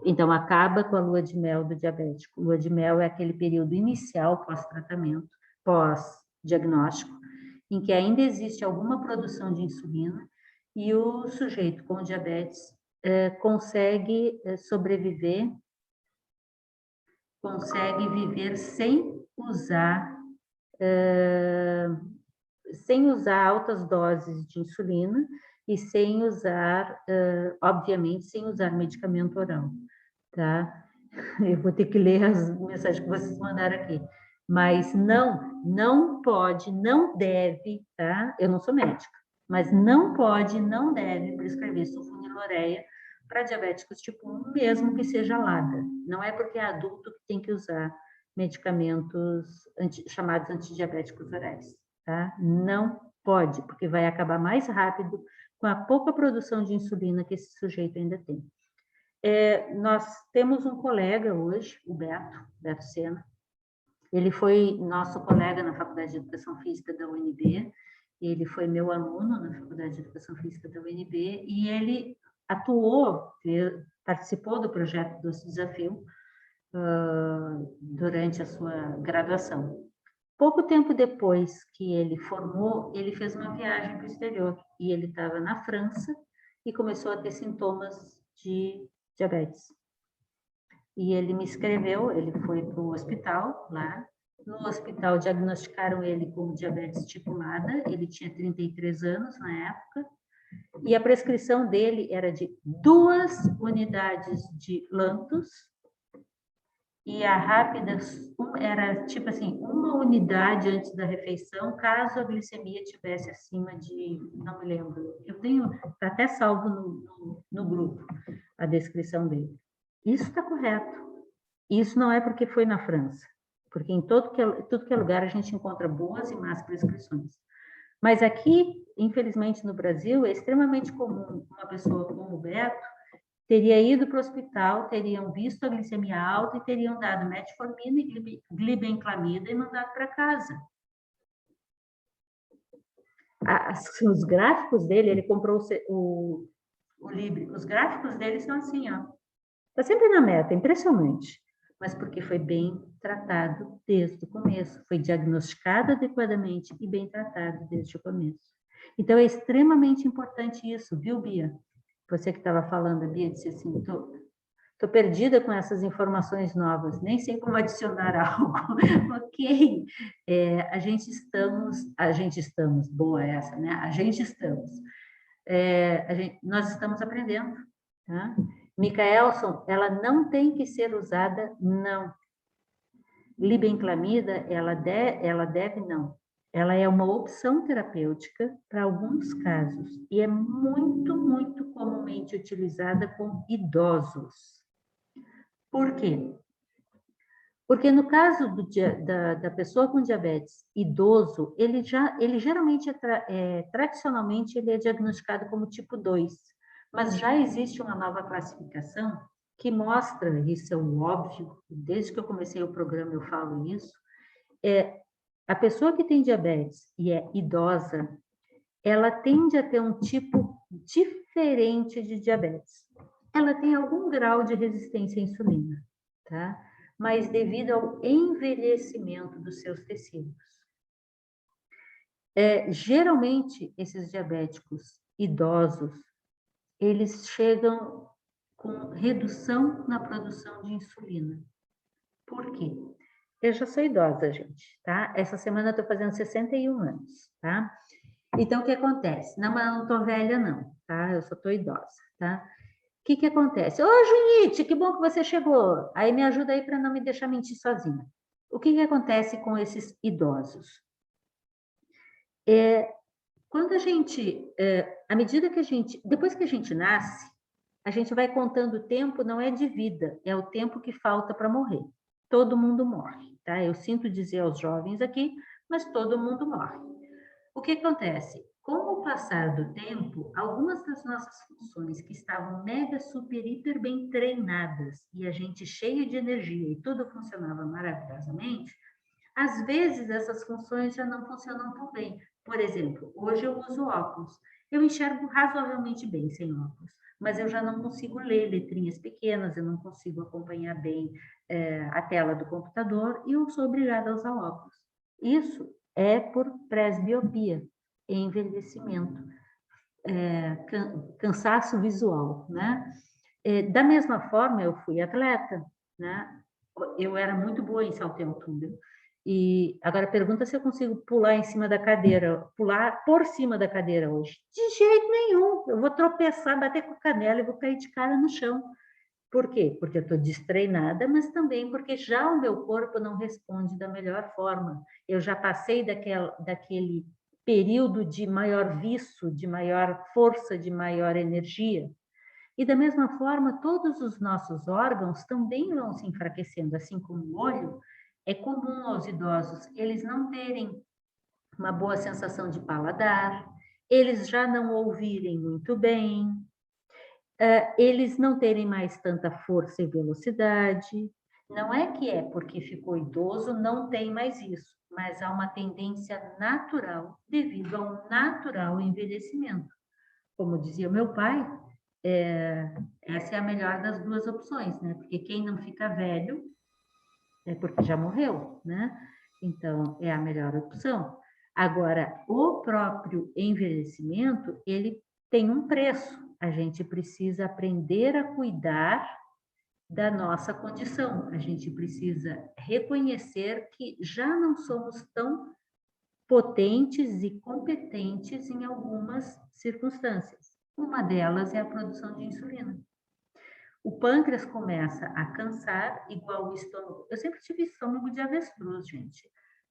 Então, acaba com a lua de mel do diabético. Lua de mel é aquele período inicial pós-tratamento, pós-diagnóstico, em que ainda existe alguma produção de insulina e o sujeito com diabetes consegue sobreviver, consegue viver sem usar altas doses de insulina e sem usar, obviamente, sem usar medicamento oral, tá? Eu vou ter que ler as mensagens que vocês mandaram aqui. Mas não pode, não deve, tá? Eu não sou médica, mas não pode, não deve prescrever sulfonilureia para diabéticos tipo 1, mesmo que seja LADA. Não é porque é adulto que tem que usar medicamentos chamados antidiabéticos orais, tá? Não pode, porque vai acabar mais rápido com a pouca produção de insulina que esse sujeito ainda tem. Nós temos um colega hoje, o Beto Sena. Ele foi nosso colega na Faculdade de Educação Física da UNB, ele foi meu aluno na Faculdade de Educação Física da UNB, e ele participou do projeto Doce Desafio durante a sua graduação. Pouco tempo depois que ele formou, ele fez uma viagem para o exterior, e ele estava na França e começou a ter sintomas de diabetes. E ele me escreveu, ele foi para o hospital lá. No hospital diagnosticaram ele com diabetes tipo LADA, ele tinha 33 anos na época, e a prescrição dele era de 2 unidades de Lantus, e a rápida era tipo assim, 1 unidade antes da refeição, caso a glicemia tivesse acima de, não me lembro, eu tenho, está até salvo no grupo, a descrição dele. Isso está correto. Isso não é porque foi na França, porque em tudo que é lugar a gente encontra boas e más prescrições. Mas aqui, infelizmente no Brasil, é extremamente comum uma pessoa como o Beto teria ido para o hospital, teriam visto a glicemia alta e teriam dado metformina e glibenclamida e mandado para casa. Os gráficos dele, ele comprou o Libre, os gráficos dele são assim, ó. Está sempre na meta, impressionante. Mas porque foi bem tratado desde o começo, foi diagnosticado adequadamente e bem tratado desde o começo. Então, é extremamente importante isso, viu, Bia? Você que estava falando, a Bia disse assim, estou perdida com essas informações novas, nem sei como adicionar algo. Ok, a gente estamos, boa essa, né? Nós estamos aprendendo, tá? Micaelson, ela não tem que ser usada, não. Glibenclamida, ela deve não. Ela é uma opção terapêutica para alguns casos e é muito, muito comumente utilizada com idosos. Por quê? Porque no caso da pessoa com diabetes idoso, ele geralmente, tradicionalmente, ele é diagnosticado como tipo 2, mas já existe uma nova classificação que mostra, isso é o óbvio, desde que eu comecei o programa eu falo isso, a pessoa que tem diabetes e é idosa, ela tende a ter um tipo diferente de diabetes. Ela tem algum grau de resistência à insulina, tá? Mas devido ao envelhecimento dos seus tecidos. Geralmente, esses diabéticos idosos, eles chegam com redução na produção de insulina. Por quê? Eu já sou idosa, gente, tá? Essa semana eu tô fazendo 61 anos, tá? Então, o que acontece? Não, mas eu não tô velha, não, tá? Eu só tô idosa, tá? O que acontece? Ô, Junite, que bom que você chegou. Aí me ajuda aí para não me deixar mentir sozinha. O que acontece com esses idosos? Quando a gente, à medida que depois que a gente nasce, a gente vai contando o tempo, não é de vida, é o tempo que falta para morrer. Todo mundo morre, tá? Eu sinto dizer aos jovens aqui, mas todo mundo morre. O que acontece? Com o passar do tempo, algumas das nossas funções que estavam mega, super, hiper bem treinadas e a gente cheio de energia e tudo funcionava maravilhosamente, às vezes essas funções já não funcionam tão bem. Por exemplo, hoje eu uso óculos. Eu enxergo razoavelmente bem sem óculos, mas eu já não consigo ler letrinhas pequenas, eu não consigo acompanhar bem a tela do computador e eu sou obrigada a usar óculos. Isso é por presbiopia, envelhecimento, cansaço visual, né? Da mesma forma, eu fui atleta, né? Eu era muito boa em salto em altura. E agora pergunta se eu consigo pular em cima da cadeira, pular por cima da cadeira hoje. De jeito nenhum, eu vou tropeçar, bater com a canela e vou cair de cara no chão. Por quê? Porque eu estou destreinada, mas também porque já o meu corpo não responde da melhor forma. Eu já passei daquele período de maior vício, de maior força, de maior energia. E da mesma forma, todos os nossos órgãos também vão se enfraquecendo, assim como o olho. É comum aos idosos eles não terem uma boa sensação de paladar, eles já não ouvirem muito bem, eles não terem mais tanta força e velocidade. Não é que é porque ficou idoso, não tem mais isso, mas há uma tendência natural devido ao natural envelhecimento. Como dizia meu pai, essa é a melhor das duas opções, né? Porque quem não fica velho é porque já morreu, né? Então, é a melhor opção. Agora, o próprio envelhecimento, ele tem um preço. A gente precisa aprender a cuidar da nossa condição. A gente precisa reconhecer que já não somos tão potentes e competentes em algumas circunstâncias. Uma delas é a produção de insulina. O pâncreas começa a cansar, igual o estômago. Eu sempre tive estômago de avestruz, gente.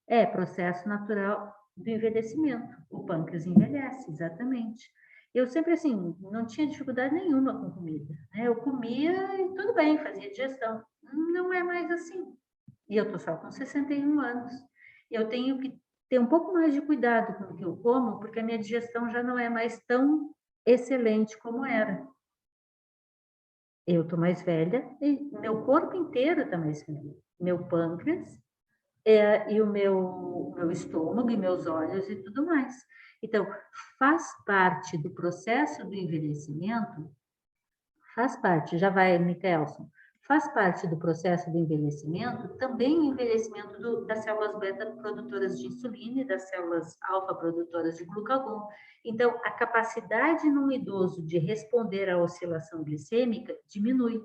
É processo natural do envelhecimento. O pâncreas envelhece, exatamente. Eu sempre, assim, não tinha dificuldade nenhuma com comida, né? Eu comia e tudo bem, fazia digestão. Não é mais assim. E eu tô só com 61 anos. Eu tenho que ter um pouco mais de cuidado com o que eu como, porque a minha digestão já não é mais tão excelente como era. Eu tô mais velha e meu corpo inteiro tá mais velho. Meu pâncreas e o meu estômago e meus olhos e tudo mais. Então, faz parte do processo do envelhecimento, faz parte, já vai, Michelson, faz parte do processo do envelhecimento também o envelhecimento das células beta produtoras de insulina e das células alfa produtoras de glucagon. Então, a capacidade num idoso de responder à oscilação glicêmica diminui,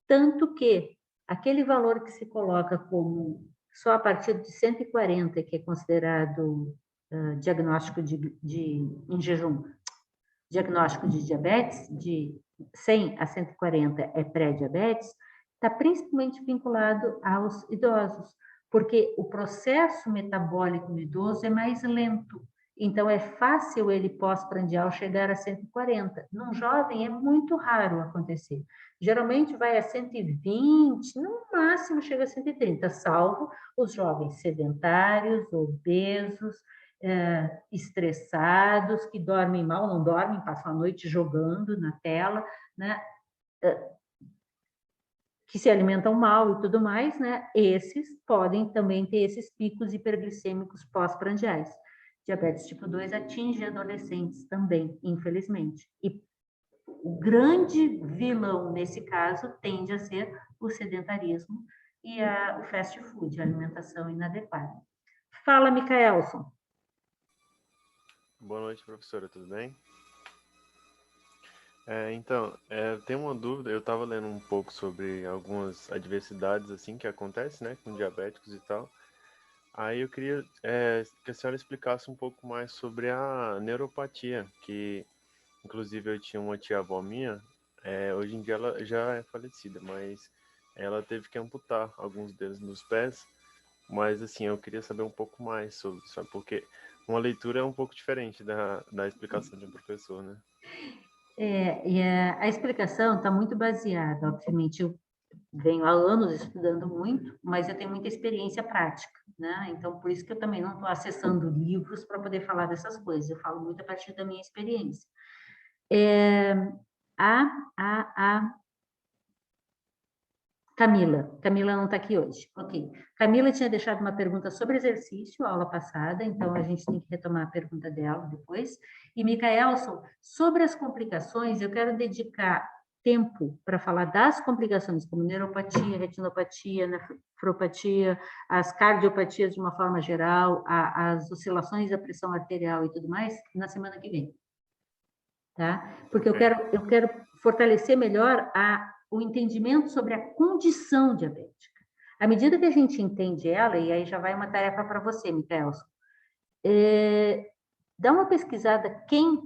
tanto que aquele valor que se coloca como só a partir de 140, que é considerado diagnóstico em jejum, diagnóstico de diabetes, de 100 a 140 é pré-diabetes, está principalmente vinculado aos idosos, porque o processo metabólico do idoso é mais lento. Então, é fácil ele pós-prandial chegar a 140. Num jovem, é muito raro acontecer. Geralmente, vai a 120, no máximo chega a 130, salvo os jovens sedentários, obesos, estressados, que dormem mal, não dormem, passam a noite jogando na tela, né? Que se alimentam mal e tudo mais, né? Esses podem também ter esses picos hiperglicêmicos pós-prandiais. Diabetes tipo 2 atinge adolescentes também, infelizmente. E o grande vilão nesse caso tende a ser o sedentarismo e o fast food, a alimentação inadequada. Fala, Micaelson. Boa noite, professora, tudo bem? Então, tenho uma dúvida, eu estava lendo um pouco sobre algumas adversidades assim que acontecem, né, com diabéticos e tal. Aí eu queria que a senhora explicasse um pouco mais sobre a neuropatia, que inclusive eu tinha uma tia-avó minha, hoje em dia ela já é falecida, mas ela teve que amputar alguns dedos nos pés, mas assim, eu queria saber um pouco mais sobre isso, sabe? Porque uma leitura é um pouco diferente da explicação de um professor, né? A explicação está muito baseada, obviamente, eu venho há anos estudando muito, mas eu tenho muita experiência prática, né? Então, por isso que eu também não estou acessando livros para poder falar dessas coisas, eu falo muito a partir da minha experiência. A Camila não está aqui hoje. Ok. Camila tinha deixado uma pergunta sobre exercício, a aula passada, então a gente tem que retomar a pergunta dela depois. E, Micaelson, sobre as complicações, eu quero dedicar tempo para falar das complicações, como neuropatia, retinopatia, nefropatia, as cardiopatias de uma forma geral, as oscilações da pressão arterial e tudo mais, na semana que vem. Tá? Porque eu quero fortalecer melhor o entendimento sobre a condição diabética. À medida que a gente entende ela, e aí já vai uma tarefa para você, Micaelson, dá uma pesquisada quem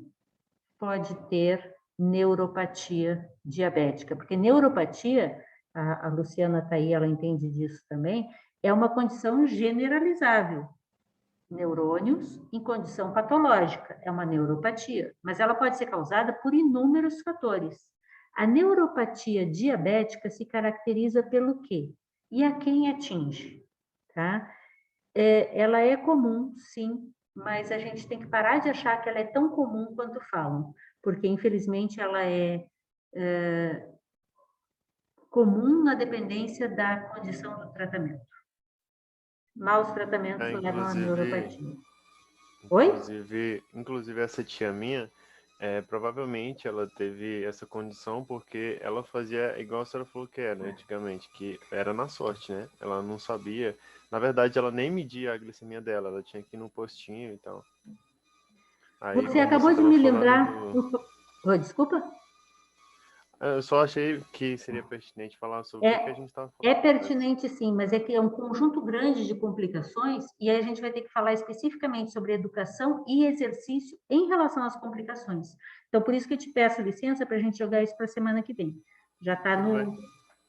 pode ter neuropatia diabética, porque neuropatia, a Luciana está aí, ela entende disso também, é uma condição generalizável. Neurônios em condição patológica, é uma neuropatia, mas ela pode ser causada por inúmeros fatores. A neuropatia diabética se caracteriza pelo quê? E a quem atinge? Tá? Ela é comum, sim, mas a gente tem que parar de achar que ela é tão comum quanto falam, porque infelizmente ela é comum na dependência da condição do tratamento. Maus tratamentos levam à neuropatia. Oi? Inclusive essa tia minha, provavelmente ela teve essa condição porque ela fazia igual a senhora falou que era antigamente, que era na sorte, né? Ela não sabia. Na verdade, ela nem media a glicemia dela, ela tinha que ir no postinho e tal. Aí, você acabou de me lembrar... Oi, desculpa? Eu só achei que seria pertinente falar sobre o que a gente estava falando. É pertinente, sim, mas é que é um conjunto grande de complicações e aí a gente vai ter que falar especificamente sobre educação e exercício em relação às complicações. Então, por isso que eu te peço licença para a gente jogar isso para a semana que vem. Já está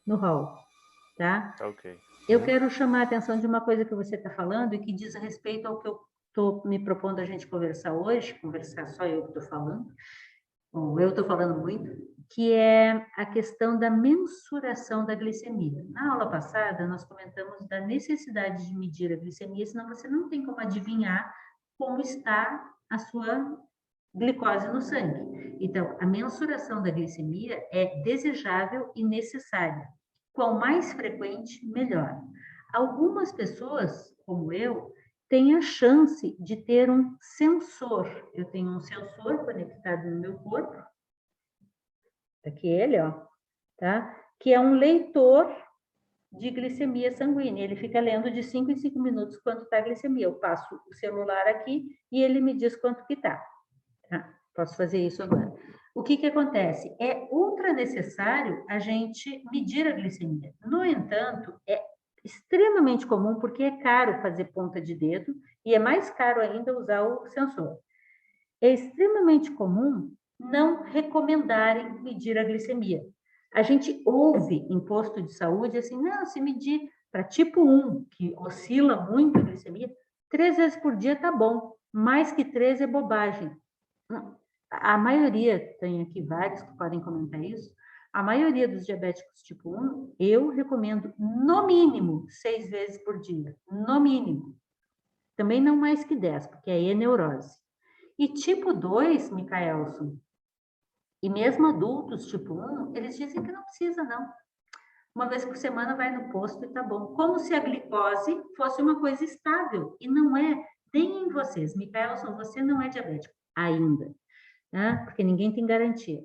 no hall, tá? Tá ok. Eu quero chamar a atenção de uma coisa que você está falando e que diz respeito ao que eu estou me propondo a gente conversar hoje, conversar só eu que estou falando, ou eu estou falando muito, que é a questão da mensuração da glicemia. Na aula passada, nós comentamos da necessidade de medir a glicemia, senão você não tem como adivinhar como está a sua glicose no sangue. Então, a mensuração da glicemia é desejável e necessária. Quanto mais frequente, melhor. Algumas pessoas, como eu, têm a chance de ter um sensor. Eu tenho um sensor conectado no meu corpo, aqui ele, ó, tá? Que é um leitor de glicemia sanguínea. Ele fica lendo de 5 em 5 minutos quanto está a glicemia. Eu passo o celular aqui e ele me diz quanto que tá. Posso fazer isso agora. O que acontece? É ultra necessário a gente medir a glicemia. No entanto, é extremamente comum, porque é caro fazer ponta de dedo e é mais caro ainda usar o sensor. É extremamente comum não recomendarem medir a glicemia. A gente ouve em posto de saúde assim, não, se medir para tipo 1, que oscila muito a glicemia, 3 vezes por dia tá bom. Mais que 3 é bobagem. A maioria, tem aqui vários que podem comentar isso, a maioria dos diabéticos tipo 1, eu recomendo no mínimo 6 vezes por dia, no mínimo. Também não mais que 10, porque aí é neurose. E tipo 2, Micaelson, e mesmo adultos tipo 1, eles dizem que não precisa, não. Uma vez por semana vai no posto e tá bom. Como se a glicose fosse uma coisa estável, e não é. Deem vocês, Micaelson, você não é diabético ainda, né? Porque ninguém tem garantia.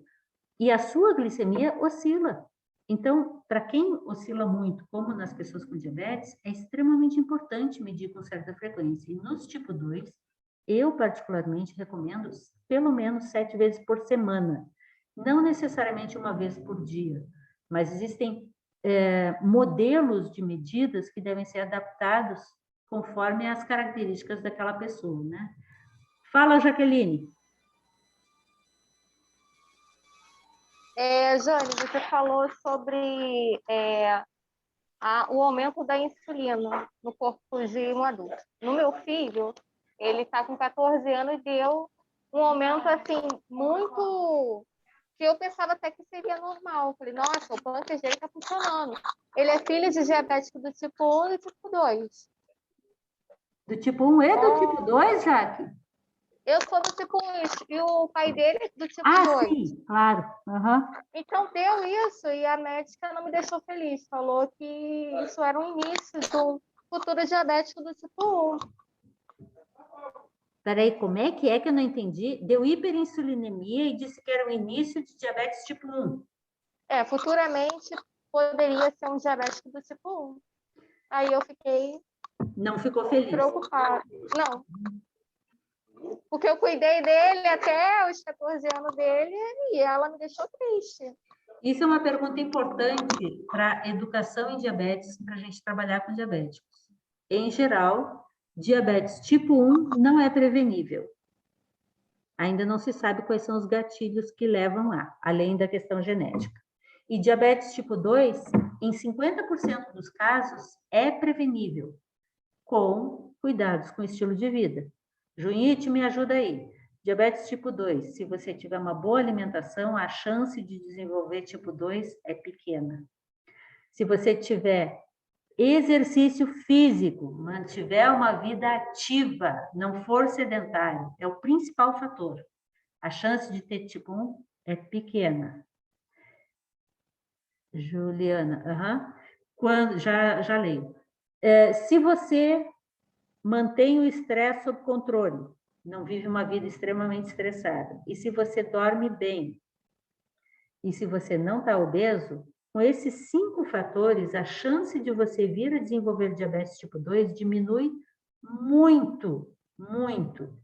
E a sua glicemia oscila. Então, para quem oscila muito, como nas pessoas com diabetes, é extremamente importante medir com certa frequência. E nos tipo 2, eu particularmente recomendo pelo menos 7 vezes por semana. Não necessariamente uma vez por dia, mas existem modelos de medidas que devem ser adaptados conforme as características daquela pessoa, né? Fala, Jaqueline. Jane, você falou sobre o aumento da insulina no corpo de um adulto. No meu filho, ele está com 14 anos e deu um aumento assim muito que eu pensava até que seria normal. Eu falei, nossa, o pâncreas dele está funcionando. Ele é filho de diabético do tipo 1 e do tipo 2. Do tipo 1 e do tipo 2, Jaque? Eu sou do tipo 1 e o pai dele é do tipo 2. Sim, claro. Uhum. Então deu isso e a médica não me deixou feliz. Falou que isso era o início de um futuro diabético do tipo 1. Peraí, como é que eu não entendi? Deu hiperinsulinemia e disse que era o início de diabetes tipo 1. Futuramente poderia ser um diabético do tipo 1. Aí eu fiquei... Não ficou feliz? Preocupada. Não. Porque eu cuidei dele até os 14 anos dele e ela me deixou triste. Isso é uma pergunta importante para educação em diabetes, para a gente trabalhar com diabéticos. Em geral, diabetes tipo 1 não é prevenível. Ainda não se sabe quais são os gatilhos que levam lá, além da questão genética. E diabetes tipo 2, em 50% dos casos, é prevenível, com cuidados com o estilo de vida. Junite, me ajuda aí. Diabetes tipo 2, se você tiver uma boa alimentação, a chance de desenvolver tipo 2 é pequena. Se você tiver exercício físico, mantiver uma vida ativa, não for sedentário, é o principal fator. A chance de ter tipo 1 é pequena. Juliana, quando, já leio. Se você mantém o estresse sob controle, não vive uma vida extremamente estressada, e se você dorme bem, e se você não está obeso, com esses 5 fatores, a chance de você vir a desenvolver diabetes tipo 2 diminui muito, muito.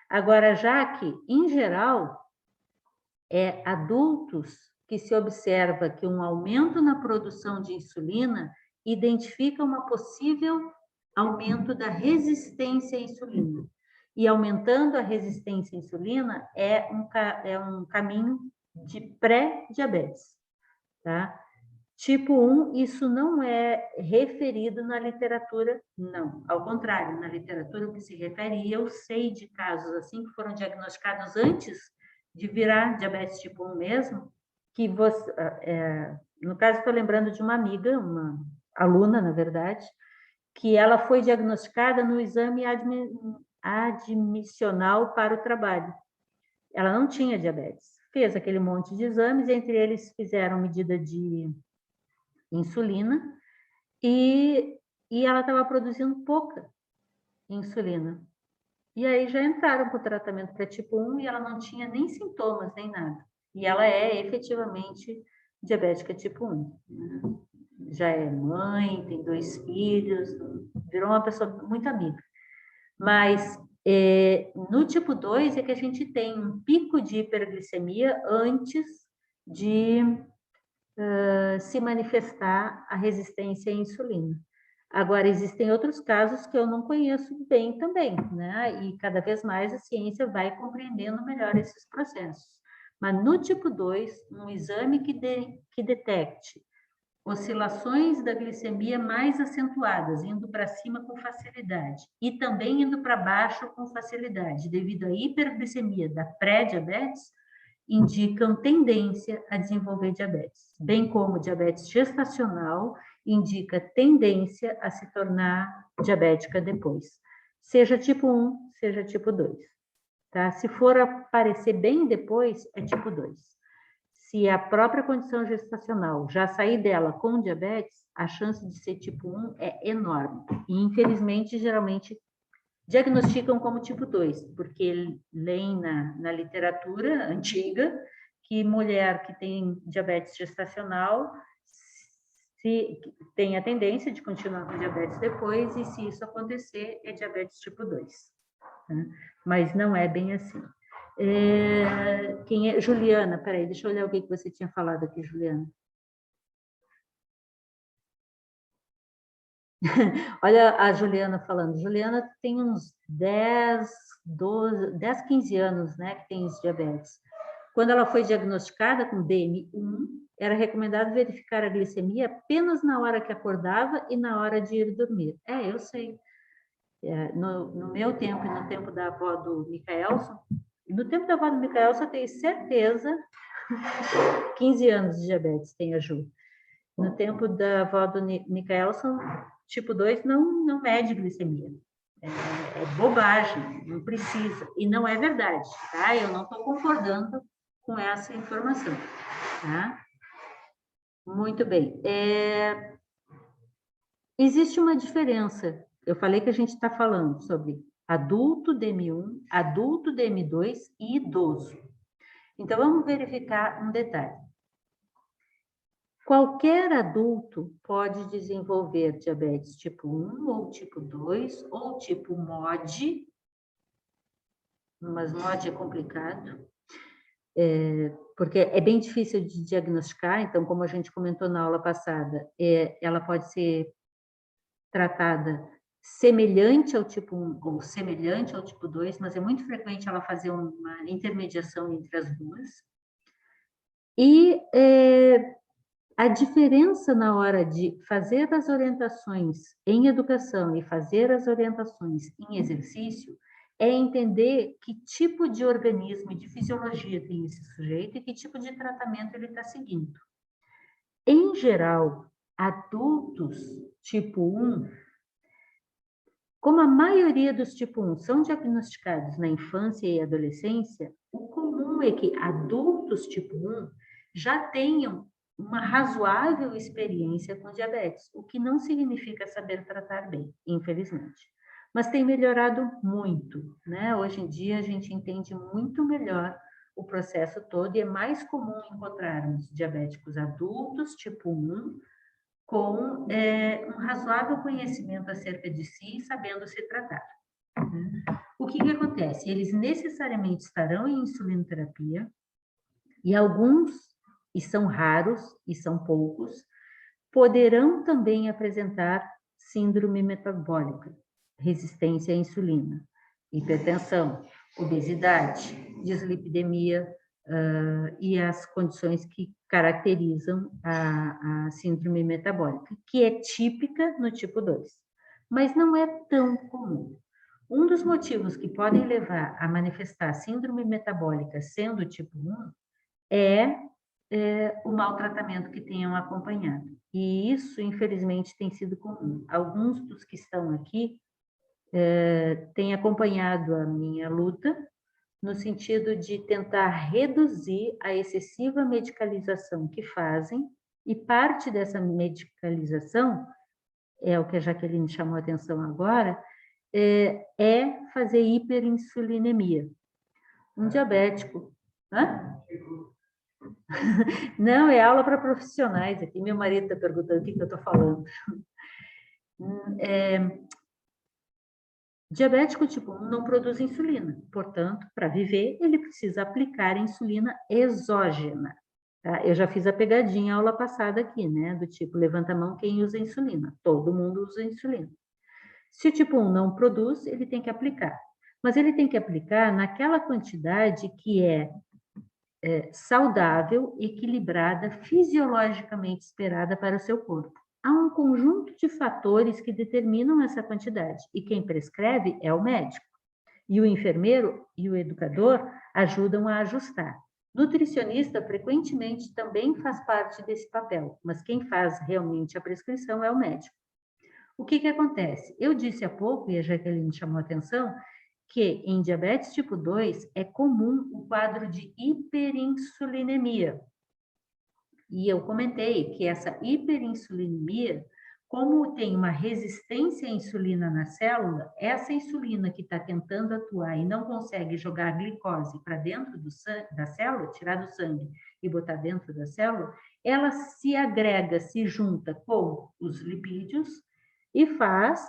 Agora, já que, em geral, adultos que se observa que um aumento na produção de insulina identifica uma possível aumento da resistência à insulina. E aumentando a resistência à insulina é um caminho de pré-diabetes, tá? Tipo 1, isso não é referido na literatura, não. Ao contrário, na literatura o que se refere, e eu sei de casos assim que foram diagnosticados antes de virar diabetes tipo 1 mesmo, que você, no caso estou lembrando de uma amiga, uma aluna, na verdade, que ela foi diagnosticada no exame admissional para o trabalho. Ela não tinha diabetes. Fez aquele monte de exames, entre eles fizeram medida de insulina e ela estava produzindo pouca insulina. E aí já entraram para o tratamento para tipo 1 e ela não tinha nem sintomas, nem nada. E ela é efetivamente diabética tipo 1. Né? Já é mãe, tem 2 filhos, virou uma pessoa muito amiga. Mas no tipo 2 é que a gente tem um pico de hiperglicemia antes de se manifestar a resistência à insulina. Agora, existem outros casos que eu não conheço bem também, né? E cada vez mais a ciência vai compreendendo melhor esses processos. Mas no tipo 2, um exame que detecte oscilações da glicemia mais acentuadas, indo para cima com facilidade, e também indo para baixo com facilidade, devido à hiperglicemia da pré-diabetes, indicam tendência a desenvolver diabetes, bem como diabetes gestacional indica tendência a se tornar diabética depois, seja tipo 1, seja tipo 2. Tá? Se for aparecer bem depois, é tipo 2. Se a própria condição gestacional já sair dela com diabetes, a chance de ser tipo 1 é enorme. E, infelizmente, geralmente diagnosticam como tipo 2, porque leem na literatura antiga que mulher que tem diabetes gestacional tem a tendência de continuar com diabetes depois, e se isso acontecer, é diabetes tipo 2. Tá? Mas não é bem assim. Quem é? Juliana, peraí, deixa eu olhar o que você tinha falado aqui, Juliana. Olha a Juliana falando. Juliana tem uns 10, 15 anos, né, que tem esse diabetes. Quando ela foi diagnosticada com DM1, era recomendado verificar a glicemia apenas na hora que acordava e na hora de ir dormir. Eu sei. No meu tempo e no tempo da avó do Micaelson, eu tenho certeza, 15 anos de diabetes tem a Ju. No tempo da avó do Micaelson, tipo 2 não mede glicemia. É bobagem, não precisa. E não é verdade, tá? Eu não estou concordando com essa informação, tá? Muito bem. Existe uma diferença. Eu falei que a gente está falando sobre adulto DM1, adulto DM2 e idoso. Então, vamos verificar um detalhe. Qualquer adulto pode desenvolver diabetes tipo 1 ou tipo 2 ou tipo MOD, mas MOD é complicado, porque é bem difícil de diagnosticar, então, como a gente comentou na aula passada, ela pode ser tratada semelhante ao tipo 1 ou semelhante ao tipo 2, mas é muito frequente ela fazer uma intermediação entre as duas. E a diferença na hora de fazer as orientações em educação e fazer as orientações em exercício é entender que tipo de organismo e de fisiologia tem esse sujeito e que tipo de tratamento ele está seguindo. Em geral, adultos tipo 1, como a maioria dos tipo 1 são diagnosticados na infância e adolescência, o comum é que adultos tipo 1 já tenham uma razoável experiência com diabetes, o que não significa saber tratar bem, infelizmente. Mas tem melhorado muito, né? Hoje em dia a gente entende muito melhor o processo todo e é mais comum encontrarmos diabéticos adultos tipo 1 com um razoável conhecimento acerca de si e sabendo se tratar. O que acontece? Eles necessariamente estarão em insulinoterapia e alguns, e são raros, e são poucos, poderão também apresentar síndrome metabólica, resistência à insulina, hipertensão, obesidade, dislipidemia e as condições que caracterizam a síndrome metabólica, que é típica no tipo 2, mas não é tão comum. Um dos motivos que podem levar a manifestar síndrome metabólica sendo tipo 1 é o maltratamento que tenham acompanhado. E isso, infelizmente, tem sido comum. Alguns dos que estão aqui têm acompanhado a minha luta no sentido de tentar reduzir a excessiva medicalização que fazem, e parte dessa medicalização, é o que a Jaqueline chamou a atenção agora, é fazer hiperinsulinemia. Um diabético... Hã? Não, é aula para profissionais aqui. Meu marido está perguntando o que eu estou falando. Diabético tipo 1 não produz insulina, portanto, para viver, ele precisa aplicar insulina exógena. Tá? Eu já fiz a pegadinha aula passada aqui, né? Do tipo, levanta a mão quem usa insulina. Todo mundo usa insulina. Se o tipo 1 não produz, ele tem que aplicar. Mas ele tem que aplicar naquela quantidade que é saudável, equilibrada, fisiologicamente esperada para o seu corpo. Há um conjunto de fatores que determinam essa quantidade, e quem prescreve é o médico. E o enfermeiro e o educador ajudam a ajustar. Nutricionista frequentemente também faz parte desse papel, mas quem faz realmente a prescrição é o médico. O que acontece? Eu disse há pouco, e a Jaqueline chamou a atenção, que em diabetes tipo 2 é comum o quadro de hiperinsulinemia. E eu comentei que essa hiperinsulinemia, como tem uma resistência à insulina na célula, essa insulina que está tentando atuar e não consegue jogar a glicose para dentro da célula, tirar do sangue e botar dentro da célula, ela se agrega, se junta com os lipídios e faz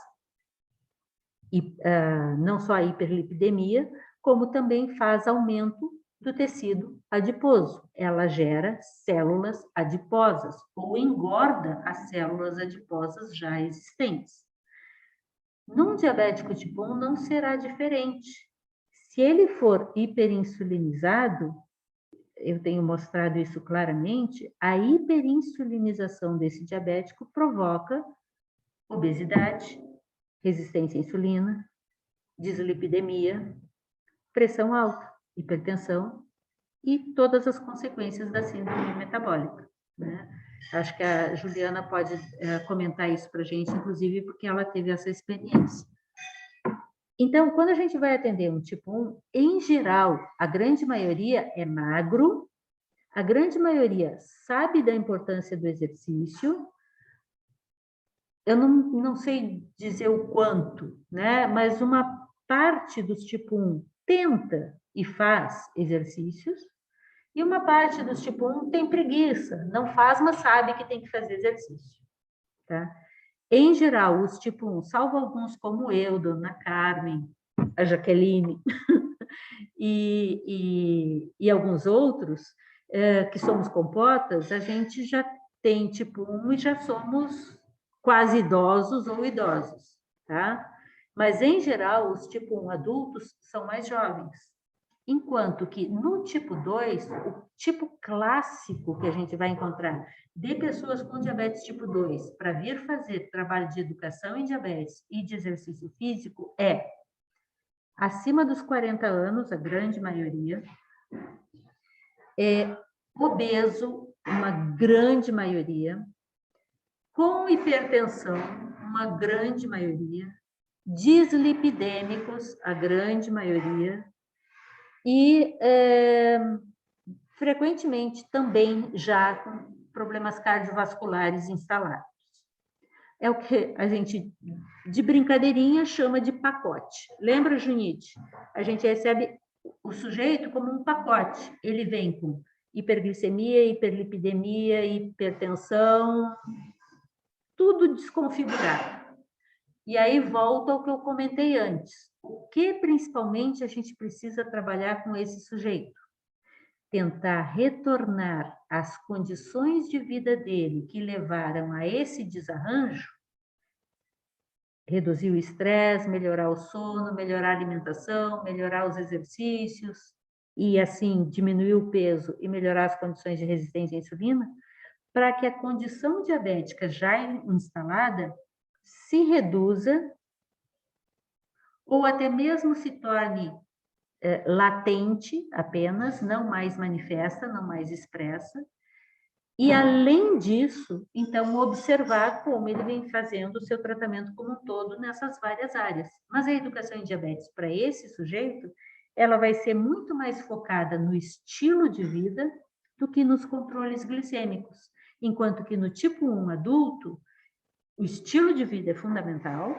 não só a hiperlipidemia, como também faz aumento do tecido adiposo. Ela gera células adiposas ou engorda as células adiposas já existentes. Num diabético tipo 1 não será diferente. Se ele for hiperinsulinizado, eu tenho mostrado isso claramente, a hiperinsulinização desse diabético provoca obesidade, resistência à insulina, dislipidemia, pressão alta, hipertensão e todas as consequências da síndrome metabólica, né? Acho que a Juliana pode comentar isso para a gente, inclusive porque ela teve essa experiência. Então, quando a gente vai atender um tipo 1, em geral, a grande maioria é magro, a grande maioria sabe da importância do exercício. Eu não sei dizer o quanto, né? Mas uma parte dos tipo 1 tenta e faz exercícios, e uma parte dos tipo 1 tem preguiça, não faz, mas sabe que tem que fazer exercício, tá? Em geral, os tipo 1, salvo alguns como eu, Dona Carmen, a Jaqueline, e alguns outros, que somos compotas, a gente já tem tipo 1 e já somos quase idosos ou idosos, tá? Mas, em geral, os tipo 1 adultos são mais jovens. Enquanto que no tipo 2, o tipo clássico que a gente vai encontrar de pessoas com diabetes tipo 2 para vir fazer trabalho de educação em diabetes e de exercício físico é acima dos 40 anos, a grande maioria, obeso, uma grande maioria, com hipertensão, uma grande maioria, dislipidêmicos, a grande maioria, e frequentemente também já com problemas cardiovasculares instalados. É o que a gente, de brincadeirinha, chama de pacote. Lembra, Junite? A gente recebe o sujeito como um pacote. Ele vem com hiperglicemia, hiperlipidemia, hipertensão, tudo desconfigurado. E aí volta ao que eu comentei antes. O que principalmente a gente precisa trabalhar com esse sujeito? Tentar retornar às condições de vida dele que levaram a esse desarranjo, reduzir o estresse, melhorar o sono, melhorar a alimentação, melhorar os exercícios e assim diminuir o peso e melhorar as condições de resistência à insulina, para que a condição diabética já instalada se reduza ou até mesmo se torne latente apenas, não mais manifesta, não mais expressa. E, além disso, então, observar como ele vem fazendo o seu tratamento como um todo nessas várias áreas. Mas a educação em diabetes, para esse sujeito, ela vai ser muito mais focada no estilo de vida do que nos controles glicêmicos. Enquanto que no tipo 1 adulto, o estilo de vida é fundamental,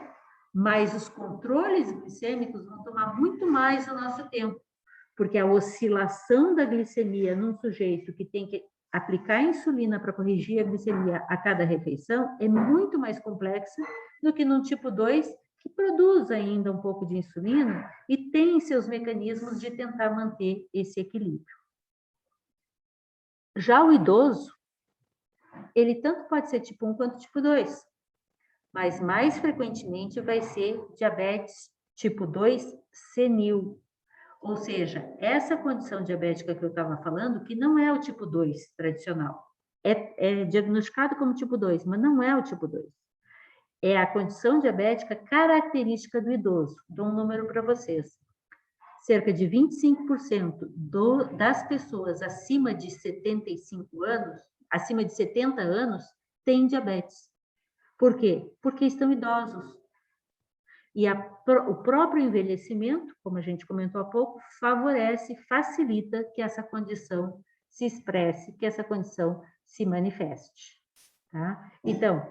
mas os controles glicêmicos vão tomar muito mais do nosso tempo, porque a oscilação da glicemia num sujeito que tem que aplicar insulina para corrigir a glicemia a cada refeição é muito mais complexa do que num tipo 2, que produz ainda um pouco de insulina e tem seus mecanismos de tentar manter esse equilíbrio. Já o idoso, ele tanto pode ser tipo 1 quanto tipo 2, mas mais frequentemente vai ser diabetes tipo 2 senil, Ou seja, essa condição diabética que eu estava falando, que não é o tipo 2 tradicional, é diagnosticado como tipo 2, mas não é o tipo 2. É a condição diabética característica do idoso. Dou um número para vocês. Cerca de 25% das pessoas acima de 75 anos, acima de 70 anos, têm diabetes. Por quê? Porque estão idosos. E o próprio envelhecimento, como a gente comentou há pouco, favorece, facilita que essa condição se expresse, que essa condição se manifeste. Tá? Então,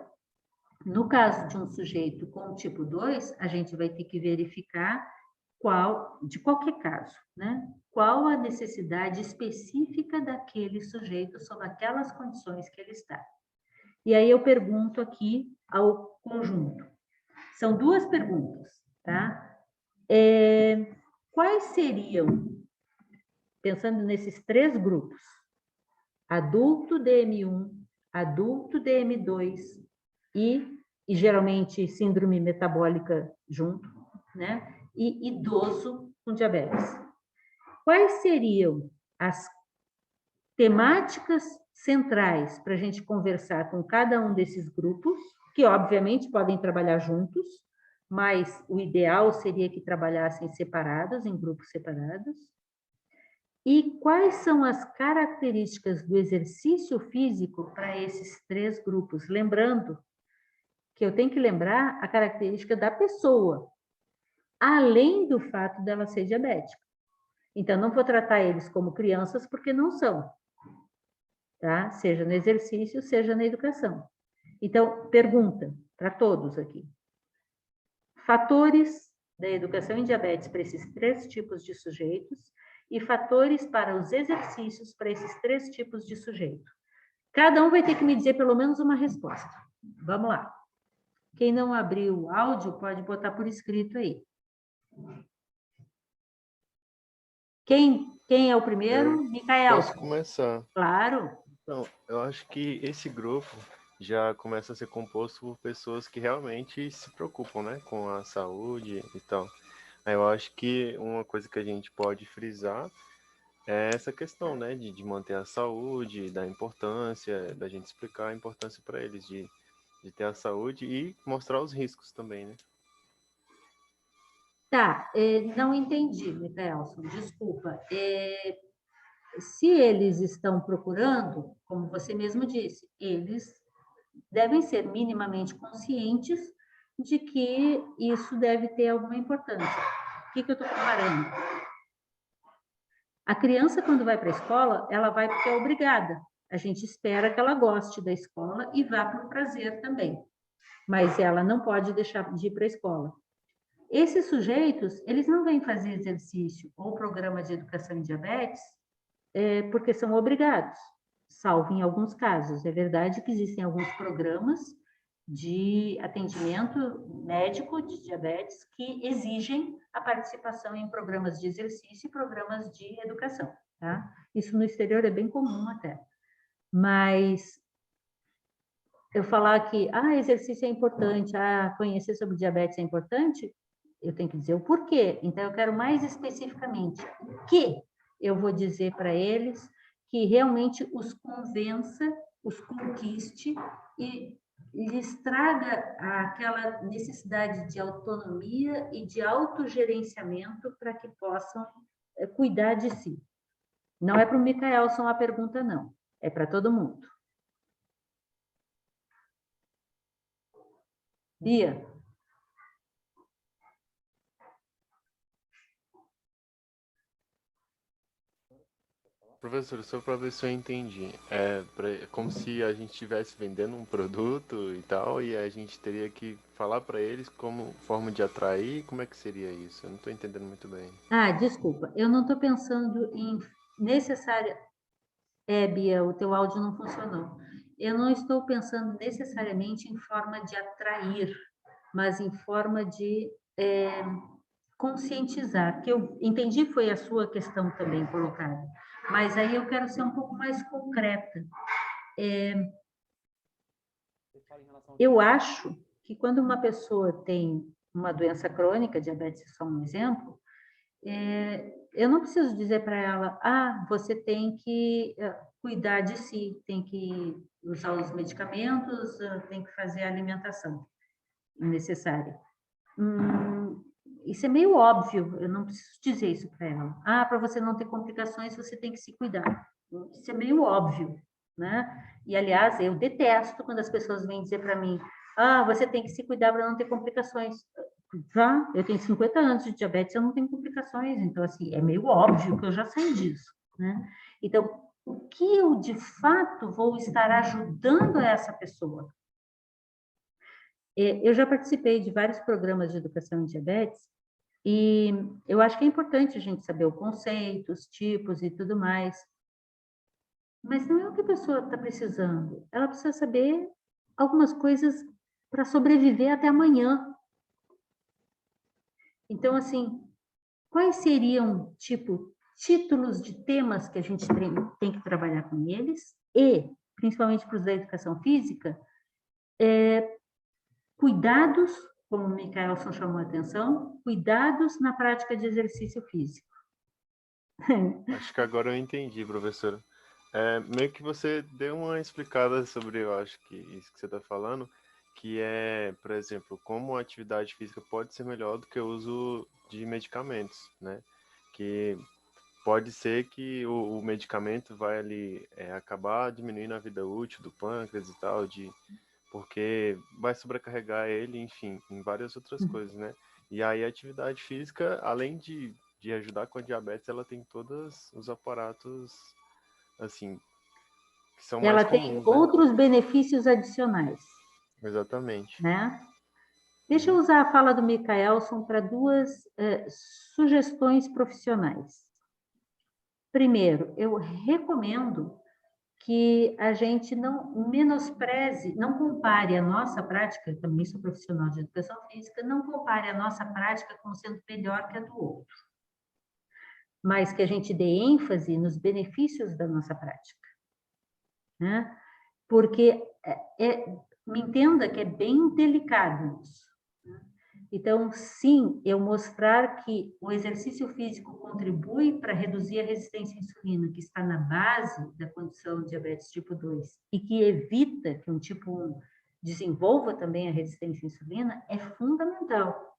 no caso de um sujeito com tipo 2, a gente vai ter que verificar de qualquer caso, né? Qual a necessidade específica daquele sujeito sob aquelas condições que ele está. E aí eu pergunto aqui ao conjunto. São duas perguntas, tá? Quais seriam, pensando nesses 3 grupos, adulto DM1, adulto DM2 e geralmente síndrome metabólica junto, né? E idoso com diabetes. Quais seriam as temáticas centrais para a gente conversar com cada um desses grupos, que obviamente podem trabalhar juntos, mas o ideal seria que trabalhassem separados, em grupos separados. E quais são as características do exercício físico para esses 3 grupos? Lembrando que eu tenho que lembrar a característica da pessoa, além do fato dela ser diabética. Então, não vou tratar eles como crianças, porque não são, tá? Seja no exercício, seja na educação. Então, pergunta para todos aqui. Fatores da educação em diabetes para esses 3 tipos de sujeitos e fatores para os exercícios para esses 3 tipos de sujeito. Cada um vai ter que me dizer pelo menos uma resposta. Vamos lá. Quem não abriu o áudio pode botar por escrito aí. Quem é o primeiro? Micael. Posso começar? Claro. Então, eu acho que esse grupo já começa a ser composto por pessoas que realmente se preocupam, né, com a saúde e tal. Aí eu acho que uma coisa que a gente pode frisar é essa questão, né, de manter a saúde, da importância, da gente explicar a importância para eles de ter a saúde e mostrar os riscos também, né? Tá, não entendi, Micaelson, desculpa. Se eles estão procurando, como você mesmo disse, eles devem ser minimamente conscientes de que isso deve ter alguma importância. O que eu estou comparando? A criança, quando vai para a escola, ela vai porque é obrigada. A gente espera que ela goste da escola e vá por prazer também. Mas ela não pode deixar de ir para a escola. Esses sujeitos, eles não vêm fazer exercício ou programa de educação em diabetes porque são obrigados, salvo em alguns casos. É verdade que existem alguns programas de atendimento médico de diabetes que exigem a participação em programas de exercício e programas de educação, tá? Isso no exterior é bem comum até. Mas eu falar que exercício é importante, conhecer sobre diabetes é importante, eu tenho que dizer o porquê. Então, eu quero mais especificamente o que eu vou dizer para eles que realmente os convença, os conquiste e lhes traga aquela necessidade de autonomia e de autogerenciamento para que possam cuidar de si. Não é para o Micaelson a pergunta, não. É para todo mundo. Bia? Professor, só para ver se eu entendi. É como se a gente estivesse vendendo um produto e tal, e a gente teria que falar para eles como forma de atrair, como é que seria isso? Eu não estou entendendo muito bem. Desculpa, eu não estou pensando em necessária. Bia, o teu áudio não funcionou. Eu não estou pensando necessariamente em forma de atrair, mas em forma de conscientizar, que eu entendi foi a sua questão também colocada, mas aí eu quero ser um pouco mais concreta. Eu acho que quando uma pessoa tem uma doença crônica, diabetes é só um exemplo, eu não preciso dizer para ela, você tem que cuidar de si, tem que usar os medicamentos, tem que fazer a alimentação necessária. Isso é meio óbvio, eu não preciso dizer isso para ela. Para você não ter complicações, você tem que se cuidar. Isso é meio óbvio, né? E, aliás, eu detesto quando as pessoas vêm dizer para mim, você tem que se cuidar para não ter complicações. Já, eu tenho 50 anos de diabetes, eu não tenho complicações, então, assim, é meio óbvio que eu já sei disso, né? Então, o que eu, de fato, vou estar ajudando essa pessoa? Eu já participei de vários programas de educação em diabetes e eu acho que é importante a gente saber o conceito, os tipos e tudo mais. Mas não é o que a pessoa está precisando. Ela precisa saber algumas coisas para sobreviver até amanhã. Então, assim, quais seriam, títulos de temas que a gente tem que trabalhar com eles e, principalmente para os da educação física, cuidados, como o Michaelson chamou a atenção, cuidados na prática de exercício físico. Acho que agora eu entendi, professora. Meio que você deu uma explicada sobre, eu acho que isso que você está falando, que por exemplo, como a atividade física pode ser melhor do que o uso de medicamentos, né? Que pode ser que o medicamento vai ali acabar diminuindo a vida útil do pâncreas e tal, porque vai sobrecarregar ele, enfim, em várias outras coisas, né? E aí a atividade física, além de ajudar com a diabetes, ela tem todos os aparatos, assim, que são mais Ela tem comuns, né? outros benefícios adicionais, Exatamente. né? Deixa eu usar a fala do Michaelson para duas sugestões profissionais. Primeiro, eu recomendo que a gente não menospreze, não compare a nossa prática, eu também sou profissional de educação física, não compare a nossa prática como sendo melhor que a do outro, mas que a gente dê ênfase nos benefícios da nossa prática, né? Porque, me entenda que é bem delicado isso. Então, sim, eu mostrar que o exercício físico contribui para reduzir a resistência à insulina, que está na base da condição de diabetes tipo 2, e que evita que um tipo 1 desenvolva também a resistência à insulina, é fundamental.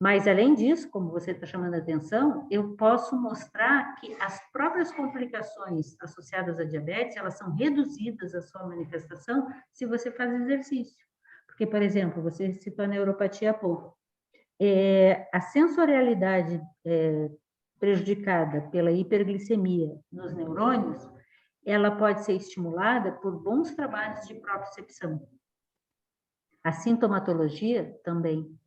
Mas, além disso, como você está chamando a atenção, eu posso mostrar que as próprias complicações associadas à diabetes, elas são reduzidas a sua manifestação se você faz exercício. Porque, por exemplo, você citou a neuropatia há pouco. A sensorialidade prejudicada pela hiperglicemia nos neurônios, ela pode ser estimulada por bons trabalhos de propriocepção. A sintomatologia também.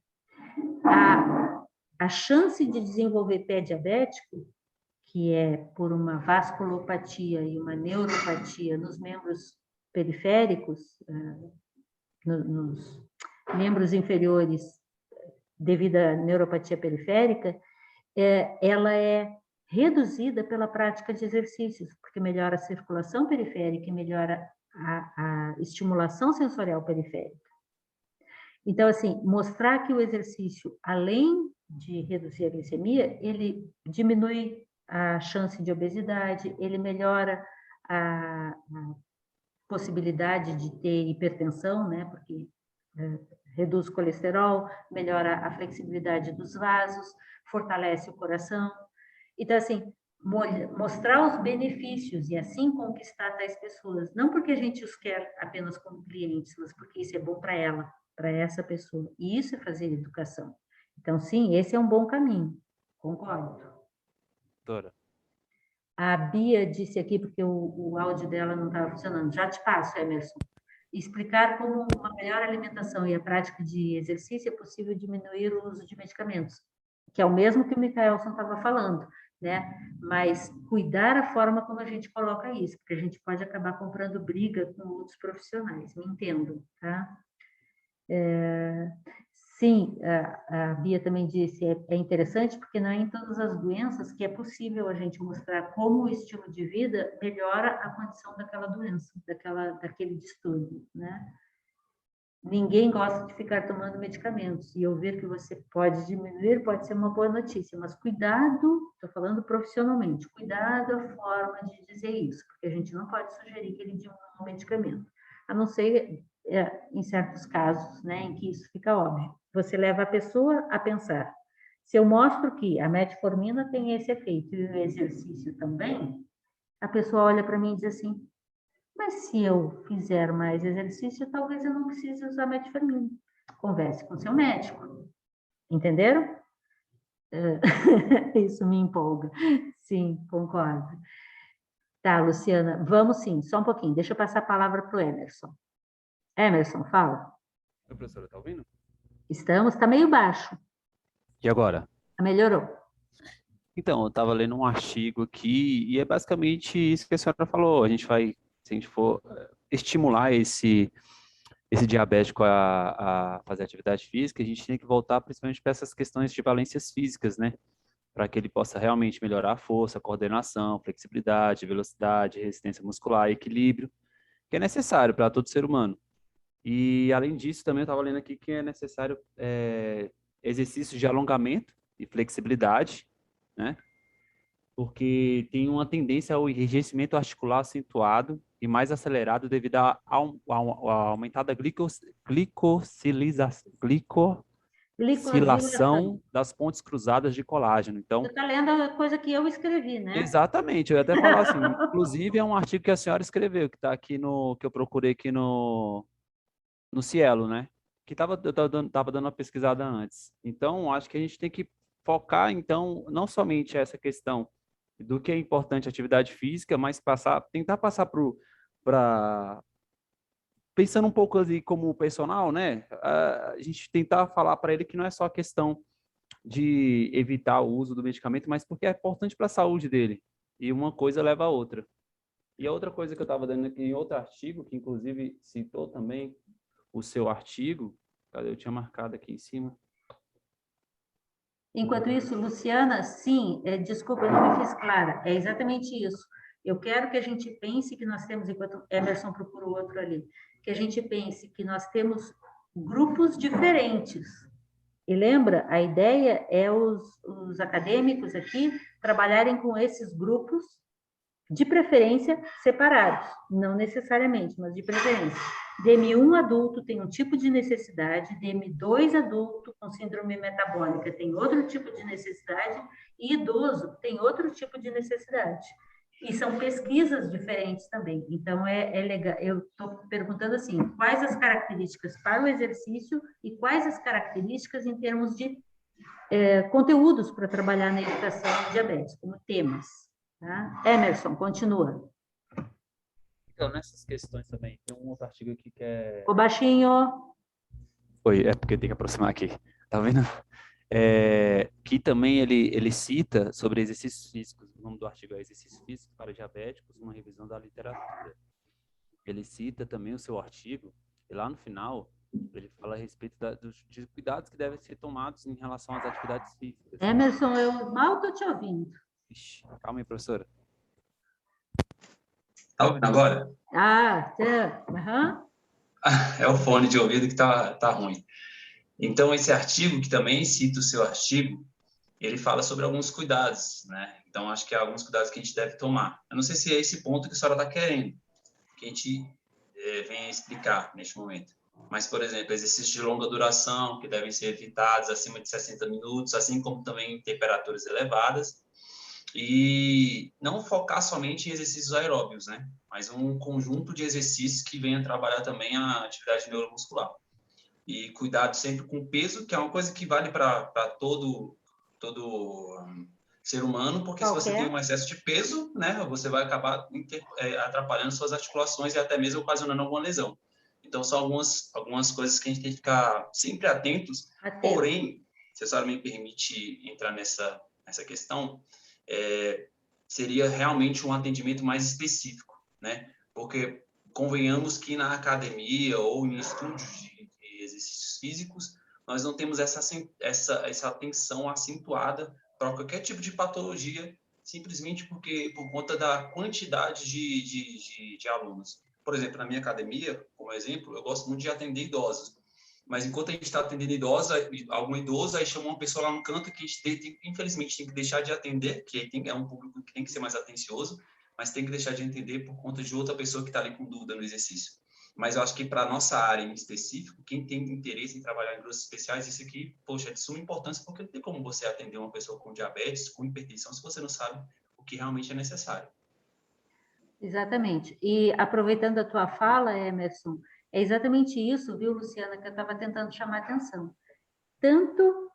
A chance de desenvolver pé diabético, que é por uma vasculopatia e uma neuropatia nos membros periféricos, nos membros inferiores, devido à neuropatia periférica, ela é reduzida pela prática de exercícios, porque melhora a circulação periférica e melhora a estimulação sensorial periférica. Então, assim, mostrar que o exercício, além de reduzir a glicemia, ele diminui a chance de obesidade, ele melhora a possibilidade de ter hipertensão, né? Porque reduz o colesterol, melhora a flexibilidade dos vasos, fortalece o coração. Então, assim, mostrar os benefícios e assim conquistar tais pessoas. Não porque a gente os quer apenas como clientes, mas porque isso é bom para ela, para essa pessoa. E isso é fazer educação. Então, sim, esse é um bom caminho. Concordo. Doutora. A Bia disse aqui, porque o áudio dela não estava funcionando. Já te passo, Emerson. Explicar como uma melhor alimentação e a prática de exercício é possível diminuir o uso de medicamentos, que é o mesmo que o Michaelson estava falando, né? Mas cuidar a forma como a gente coloca isso, porque a gente pode acabar comprando briga com outros profissionais, me entendo, tá? Sim, a Bia também disse, é interessante porque não é em todas as doenças que é possível a gente mostrar como o estilo de vida melhora a condição daquela doença, daquele distúrbio, né? Ninguém gosta de ficar tomando medicamentos. E eu ver que você pode diminuir pode ser uma boa notícia, mas cuidado, estou falando profissionalmente, cuidado a forma de dizer isso, porque a gente não pode sugerir que ele diminua o medicamento, a não ser em certos casos, né, em que isso fica óbvio. Você leva a pessoa a pensar. Se eu mostro que a metformina tem esse efeito e o exercício também, a pessoa olha para mim e diz assim: mas se eu fizer mais exercício, talvez eu não precise usar metformina. Converse com seu médico. Entenderam? Isso me empolga. Sim, concordo. Tá, Luciana, vamos sim, só um pouquinho. Deixa eu passar a palavra para o Emerson. Emerson, fala. Oi, professora, tá ouvindo? Estamos, está meio baixo. E agora? Melhorou. Então, eu estava lendo um artigo aqui e é basicamente isso que a senhora falou. A gente vai, se a gente for estimular esse diabético a fazer atividade física, a gente tem que voltar principalmente para essas questões de valências físicas, né? Para que ele possa realmente melhorar a força, a coordenação, flexibilidade, velocidade, resistência muscular, equilíbrio, que é necessário para todo ser humano. E, além disso, também eu estava lendo aqui que é necessário exercícios de alongamento e flexibilidade, né? Porque tem uma tendência ao enrijecimento articular acentuado e mais acelerado devido à aumentada glicosilação das pontes cruzadas de colágeno. Então, você está lendo a coisa que eu escrevi, né? Exatamente, eu ia até falar assim, inclusive é um artigo que a senhora escreveu, que está aqui que eu procurei aqui no Cielo, né? Que eu tava dando uma pesquisada antes. Então, acho que a gente tem que focar, então, não somente essa questão do que é importante a atividade física, mas tentar passar para pensando um pouco ali como personal, né? A gente tentar falar para ele que não é só questão de evitar o uso do medicamento, mas porque é importante para a saúde dele. E uma coisa leva a outra. E a outra coisa que eu estava dando aqui em outro artigo, que inclusive citou também o seu artigo, cadê? Eu tinha marcado aqui em cima. Enquanto isso, Luciana, sim, desculpa, eu não me fiz clara, é exatamente isso. Eu quero que a gente pense que nós temos, enquanto Emerson procura o outro ali, que a gente pense que nós temos grupos diferentes. E lembra, a ideia é os acadêmicos aqui trabalharem com esses grupos, de preferência separados, não necessariamente, mas de preferência. DM1 adulto tem um tipo de necessidade, DM2 adulto com síndrome metabólica tem outro tipo de necessidade, e idoso tem outro tipo de necessidade. E são pesquisas diferentes também. Então, é legal. Eu estou perguntando assim, quais as características para o exercício e quais as características em termos de conteúdos para trabalhar na educação de diabetes, como temas. Tá? Emerson, continua. Então, nessas questões também, tem um outro artigo aqui que é... Ô, baixinho. Oi, é porque tem que aproximar aqui. Tá vendo? Que também ele cita sobre exercícios físicos. O nome do artigo é Exercícios Físicos para Diabéticos, uma revisão da literatura. Ele cita também o seu artigo, e lá no final, ele fala a respeito dos cuidados que devem ser tomados em relação às atividades físicas. Emerson, eu mal estou te ouvindo. Ixi, calma aí, professora. Tá ouvindo agora? É o fone de ouvido que tá ruim. Então, esse artigo, que também cita o seu artigo, ele fala sobre alguns cuidados, né? Então, acho que há alguns cuidados que a gente deve tomar. Eu não sei se é esse ponto que a senhora está querendo, que a gente venha explicar neste momento. Mas, por exemplo, exercícios de longa duração, que devem ser evitados acima de 60 minutos, assim como também em temperaturas elevadas. E não focar somente em exercícios aeróbios, né? Mas um conjunto de exercícios que venha trabalhar também a atividade neuromuscular. E cuidado sempre com o peso, que é uma coisa que vale para todo ser humano, porque se você tem um excesso de peso, né, você vai acabar atrapalhando suas articulações e até mesmo ocasionando alguma lesão. Então, são algumas coisas que a gente tem que ficar sempre atentos. Porém, se a senhora me permite entrar nessa questão, seria realmente um atendimento mais específico, né? Porque convenhamos que na academia ou em estúdios de exercícios físicos, nós não temos essa atenção acentuada para qualquer tipo de patologia, simplesmente por conta da quantidade de alunos. por exemplo, na minha academia, como exemplo, eu gosto muito de atender idosos. Mas enquanto a gente está atendendo idosos, algum idoso, aí chamou uma pessoa lá no canto que a gente, infelizmente, tem que deixar de atender, que é um público que tem que ser mais atencioso, mas tem que deixar de atender por conta de outra pessoa que está ali com dúvida no exercício. Mas eu acho que para a nossa área em específico, quem tem interesse em trabalhar em grupos especiais, isso aqui, poxa, é de suma importância, porque não tem como você atender uma pessoa com diabetes, com hipertensão, se você não sabe o que realmente é necessário. Exatamente. E aproveitando a tua fala, Emerson, é exatamente isso, viu, Luciana, que eu estava tentando chamar a atenção. Tanto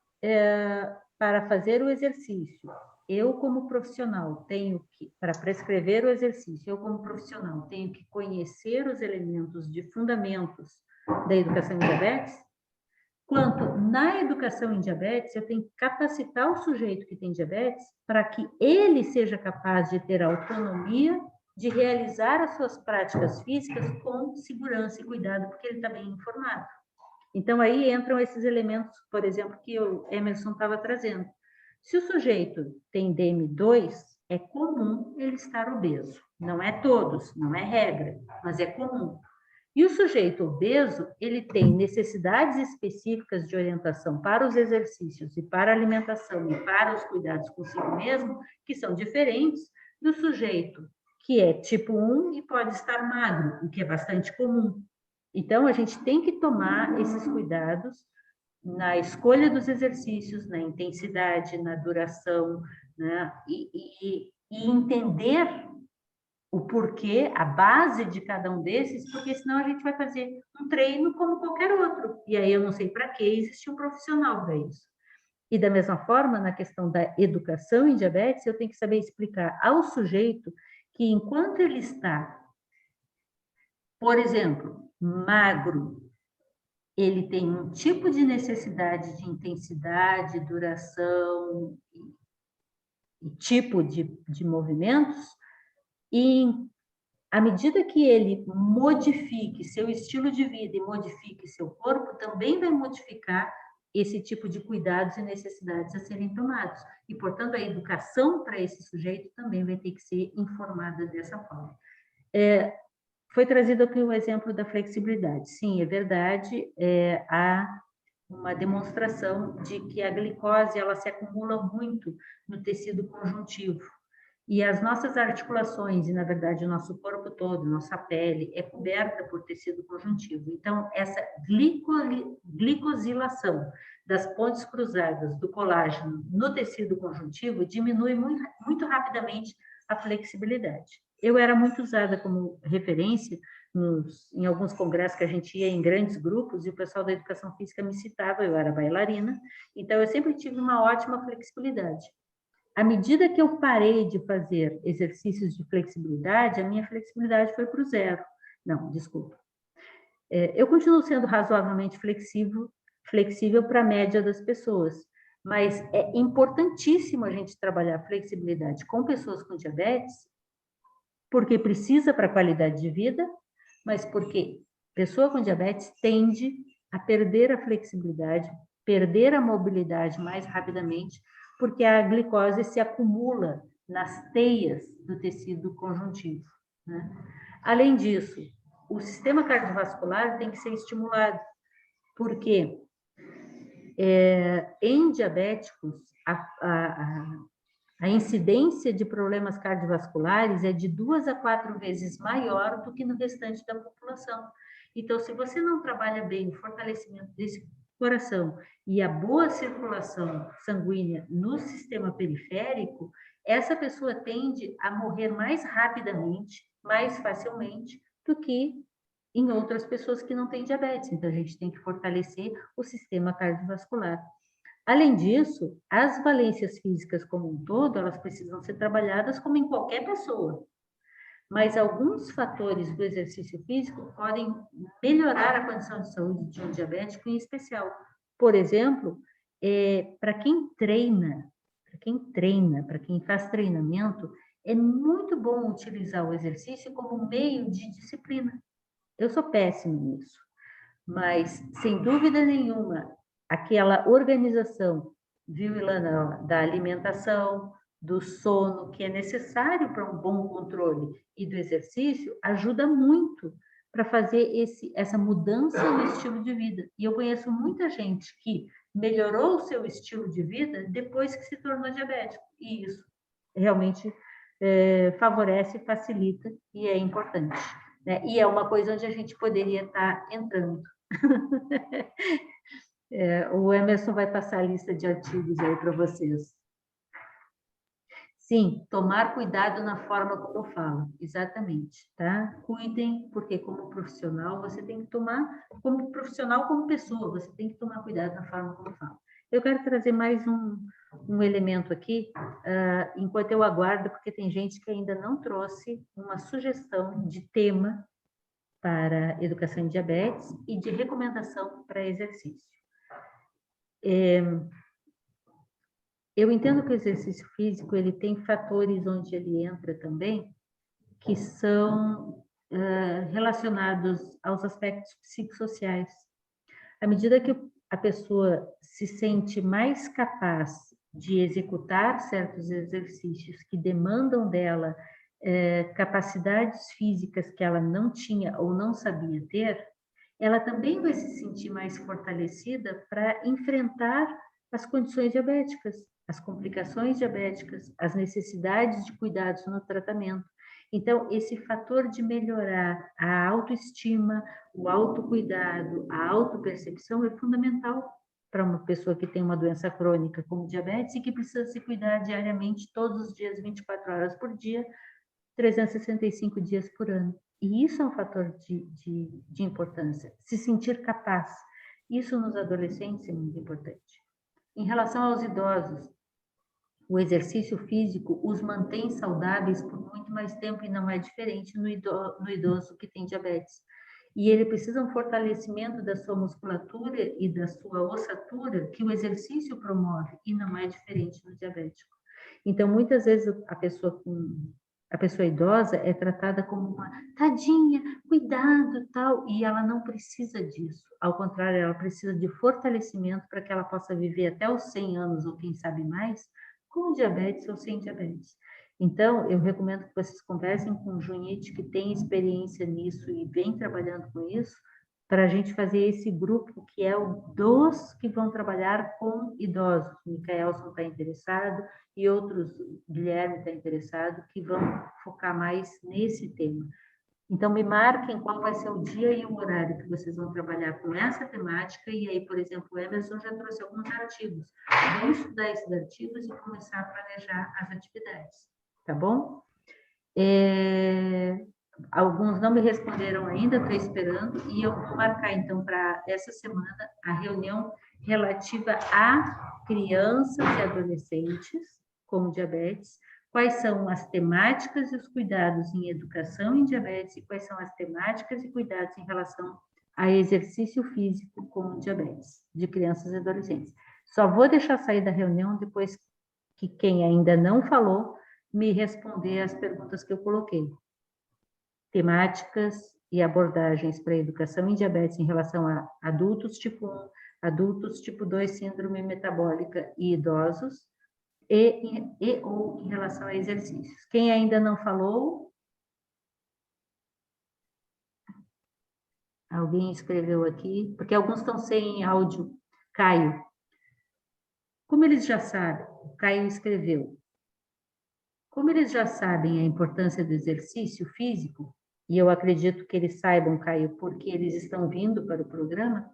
para fazer o exercício, eu como profissional tenho que, para prescrever o exercício, eu como profissional tenho que conhecer os elementos de fundamentos da educação em diabetes, quanto na educação em diabetes, eu tenho que capacitar o sujeito que tem diabetes para que ele seja capaz de ter autonomia de realizar as suas práticas físicas com segurança e cuidado, porque ele está bem informado. Então, aí entram esses elementos, por exemplo, que o Emerson estava trazendo. Se o sujeito tem DM2, é comum ele estar obeso. Não é todos, não é regra, mas é comum. E o sujeito obeso, ele tem necessidades específicas de orientação para os exercícios e para a alimentação e para os cuidados consigo mesmo, que são diferentes do sujeito que é tipo 1 e pode estar magro, o que é bastante comum. Então, a gente tem que tomar esses cuidados na escolha dos exercícios, na intensidade, na duração, né? E entender o porquê, a base de cada um desses, porque senão a gente vai fazer um treino como qualquer outro. E aí eu não sei para que existe um profissional para isso. E da mesma forma, na questão da educação em diabetes, eu tenho que saber explicar ao sujeito que enquanto ele está, por exemplo, magro, ele tem um tipo de necessidade de intensidade, duração e tipo de movimentos, e à medida que ele modifique seu estilo de vida e modifique seu corpo, também vai modificar esse tipo de cuidados e necessidades a serem tomados. E, portanto, a educação para esse sujeito também vai ter que ser informada dessa forma. Foi trazido aqui o exemplo da flexibilidade. Sim, é verdade, há uma demonstração de que a glicose ela se acumula muito no tecido conjuntivo. E as nossas articulações, e na verdade o nosso corpo todo, nossa pele, é coberta por tecido conjuntivo. Então, essa glicosilação das pontes cruzadas do colágeno no tecido conjuntivo diminui muito rapidamente a flexibilidade. Eu era muito usada como referência em alguns congressos que a gente ia em grandes grupos e o pessoal da educação física me citava, eu era bailarina, então eu sempre tive uma ótima flexibilidade. À medida que eu parei de fazer exercícios de flexibilidade, a minha flexibilidade foi para o zero. Não, desculpa. Eu continuo sendo razoavelmente flexível para a média das pessoas, mas é importantíssimo a gente trabalhar flexibilidade com pessoas com diabetes, porque precisa para a qualidade de vida, mas porque pessoa com diabetes tende a perder a flexibilidade, perder a mobilidade mais rapidamente, porque a glicose se acumula nas teias do tecido conjuntivo, né? Além disso, o sistema cardiovascular tem que ser estimulado, porque em diabéticos, a incidência de problemas cardiovasculares é de 2 a 4 vezes maior do que no restante da população. Então, se você não trabalha bem o fortalecimento desse coração e a boa circulação sanguínea no sistema periférico, essa pessoa tende a morrer mais rapidamente, mais facilmente, do que em outras pessoas que não têm diabetes. Então, a gente tem que fortalecer o sistema cardiovascular. Além disso, as valências físicas como um todo, elas precisam ser trabalhadas como em qualquer pessoa. Mas alguns fatores do exercício físico podem melhorar a condição de saúde de um diabético em especial. Por exemplo, para quem treina, para quem faz treinamento, é muito bom utilizar o exercício como meio de disciplina. Eu sou péssima nisso, mas, sem dúvida nenhuma, aquela organização, viu, Ilana, da alimentação, do sono, que é necessário para um bom controle, e do exercício, ajuda muito para fazer essa mudança no estilo de vida. E eu conheço muita gente que melhorou o seu estilo de vida depois que se tornou diabético. E isso realmente favorece, facilita e é importante. Né? E é uma coisa onde a gente poderia estar entrando. O Emerson vai passar a lista de artigos aí para vocês. Sim, tomar cuidado na forma como fala, exatamente, tá? Cuidem, porque como profissional, você tem que tomar, como profissional, como pessoa, você tem que tomar cuidado na forma como fala. Eu quero trazer mais um elemento aqui, enquanto eu aguardo, porque tem gente que ainda não trouxe uma sugestão de tema para educação em diabetes e de recomendação para exercício. Eu entendo que o exercício físico ele tem fatores onde ele entra também, que são relacionados aos aspectos psicossociais. À medida que a pessoa se sente mais capaz de executar certos exercícios que demandam dela capacidades físicas que ela não tinha ou não sabia ter, ela também vai se sentir mais fortalecida para enfrentar as condições diabéticas, as complicações diabéticas, as necessidades de cuidados no tratamento. Então, esse fator de melhorar a autoestima, o autocuidado, a autopercepção é fundamental para uma pessoa que tem uma doença crônica como diabetes e que precisa se cuidar diariamente, todos os dias, 24 horas por dia, 365 dias por ano. E isso é um fator de importância, se sentir capaz. Isso nos adolescentes é muito importante. Em relação aos idosos, o exercício físico os mantém saudáveis por muito mais tempo e não é diferente no idoso que tem diabetes. E ele precisa um fortalecimento da sua musculatura e da sua ossatura que o exercício promove e não é diferente no diabético. Então, muitas vezes a pessoa idosa é tratada como uma tadinha, cuidado, tal, e ela não precisa disso. Ao contrário, ela precisa de fortalecimento para que ela possa viver até os 100 anos ou quem sabe mais, com diabetes ou sem diabetes. Então, eu recomendo que vocês conversem com o Junite, que tem experiência nisso e vem trabalhando com isso, para a gente fazer esse grupo que é o dos que vão trabalhar com idosos. O Micaelson está interessado e outros, Guilherme está interessado, que vão focar mais nesse tema. Então, me marquem qual vai ser o dia e o horário que vocês vão trabalhar com essa temática. E aí, por exemplo, o Emerson já trouxe alguns artigos. Vamos estudar esses artigos e começar a planejar as atividades, tá bom? Alguns não me responderam ainda, estou esperando. E eu vou marcar, então, para essa semana, a reunião relativa a crianças e adolescentes com diabetes, quais são as temáticas e os cuidados em educação em diabetes e quais são as temáticas e cuidados em relação a exercício físico com diabetes de crianças e adolescentes. Só vou deixar sair da reunião depois que quem ainda não falou me responder as perguntas que eu coloquei. Temáticas e abordagens para a educação em diabetes em relação a adultos tipo 1, adultos tipo 2, síndrome metabólica e idosos, ou em relação a exercícios. Quem ainda não falou? Alguém escreveu aqui? Porque alguns estão sem áudio. Caio. Como eles já sabem, o Caio escreveu. Como eles já sabem a importância do exercício físico, e eu acredito que eles saibam, Caio, porque eles estão vindo para o programa,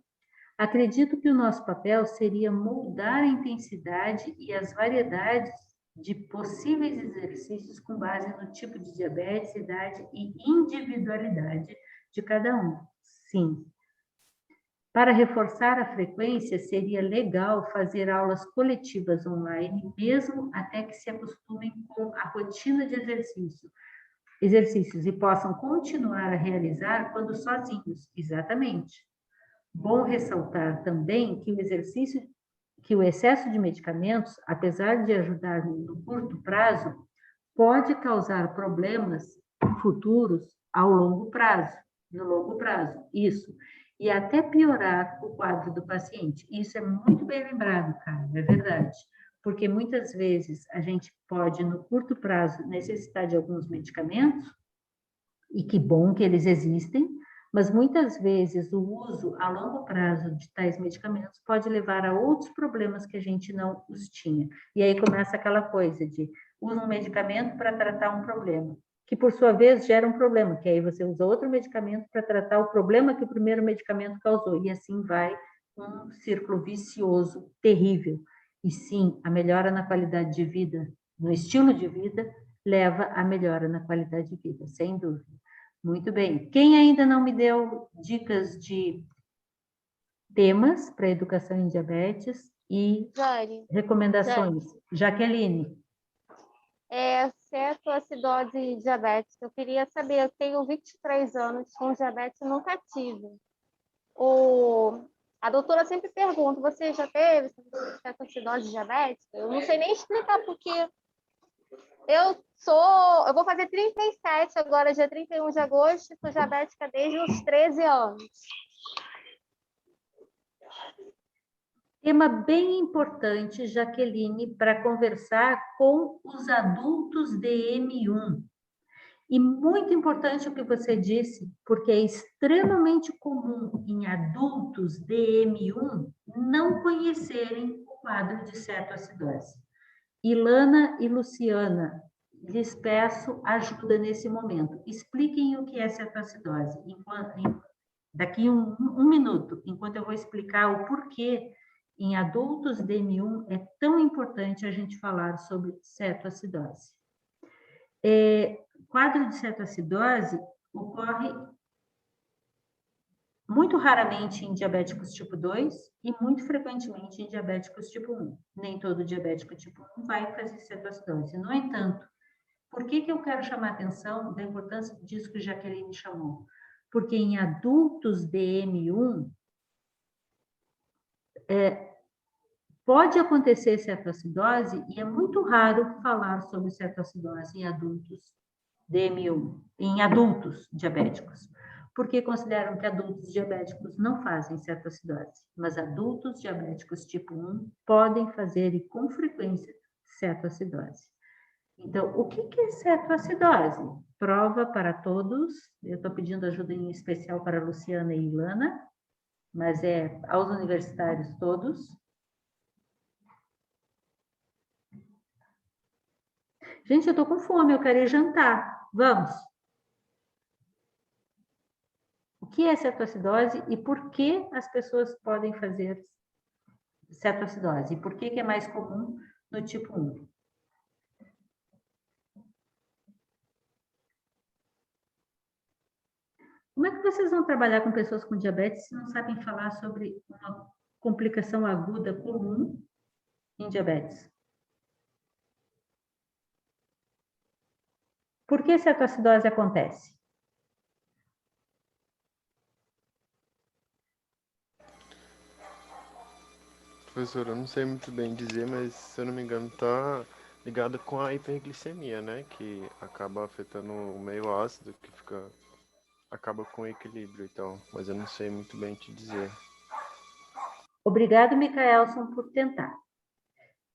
acredito que o nosso papel seria moldar a intensidade e as variedades de possíveis exercícios com base no tipo de diabetes, idade e individualidade de cada um. Sim. Para reforçar a frequência, seria legal fazer aulas coletivas online, mesmo até que se acostumem com a rotina de exercícios e possam continuar a realizar quando sozinhos. Exatamente. Bom ressaltar também que o excesso de medicamentos, apesar de ajudar no curto prazo, pode causar problemas futuros ao longo prazo, no longo prazo, isso. E até piorar o quadro do paciente. Isso é muito bem lembrado, cara, é verdade. porque muitas vezes a gente pode, no curto prazo, necessitar de alguns medicamentos, e que bom que eles existem, mas muitas vezes o uso a longo prazo de tais medicamentos pode levar a outros problemas que a gente não os tinha. E aí começa aquela coisa de usa um medicamento para tratar um problema, que por sua vez gera um problema, que aí você usa outro medicamento para tratar o problema que o primeiro medicamento causou, e assim vai um círculo vicioso terrível. E sim, a melhora na qualidade de vida, no estilo de vida, leva à melhora na qualidade de vida, sem dúvida. Muito bem. Quem ainda não me deu dicas de temas para educação em diabetes e recomendações? Jaqueline. Cetoacidose e diabetes. Eu queria saber, eu tenho 23 anos com diabetes, nunca tive. A doutora sempre pergunta, você já teve cetoacidose diabética? Eu não sei nem explicar, porque eu vou fazer 37 agora, dia 31 de agosto, e sou diabética desde os 13 anos. Tema bem importante, Jaqueline, para conversar com os adultos DM1. E muito importante o que você disse, porque é extremamente comum em adultos DM1 não conhecerem o quadro de cetoacidose. Ilana e Luciana, lhes peço ajuda nesse momento. Expliquem o que é cetoacidose. Daqui um minuto, enquanto eu vou explicar o porquê em adultos DM1 é tão importante a gente falar sobre cetoacidose. Quadro de cetoacidose ocorre muito raramente em diabéticos tipo 2 e muito frequentemente em diabéticos tipo 1. Nem todo diabético tipo 1 vai fazer cetoacidose. No entanto, por que eu quero chamar a atenção da importância disso que Jaqueline chamou? Porque em adultos DM1, pode acontecer cetoacidose e é muito raro falar sobre cetoacidose em adultos DM1, em adultos diabéticos, porque consideram que adultos diabéticos não fazem cetoacidose, mas adultos diabéticos tipo 1 podem fazer e com frequência cetoacidose. Então, o que é cetoacidose? Prova para todos, eu estou pedindo ajuda em especial para a Luciana e Ilana, mas é aos universitários todos. Gente, eu estou com fome, eu quero ir jantar. Vamos! O que é cetoacidose e por que as pessoas podem fazer cetoacidose? E por que é mais comum no tipo 1? Como é que vocês vão trabalhar com pessoas com diabetes se não sabem falar sobre uma complicação aguda comum em diabetes? Por que cetoacidose acontece? Professor, eu não sei muito bem dizer, mas se eu não me engano, tá ligado com a hiperglicemia, né? Que acaba afetando o meio ácido, que acaba com o equilíbrio e tal. Mas eu não sei muito bem te dizer. Obrigado, Micaelson, por tentar.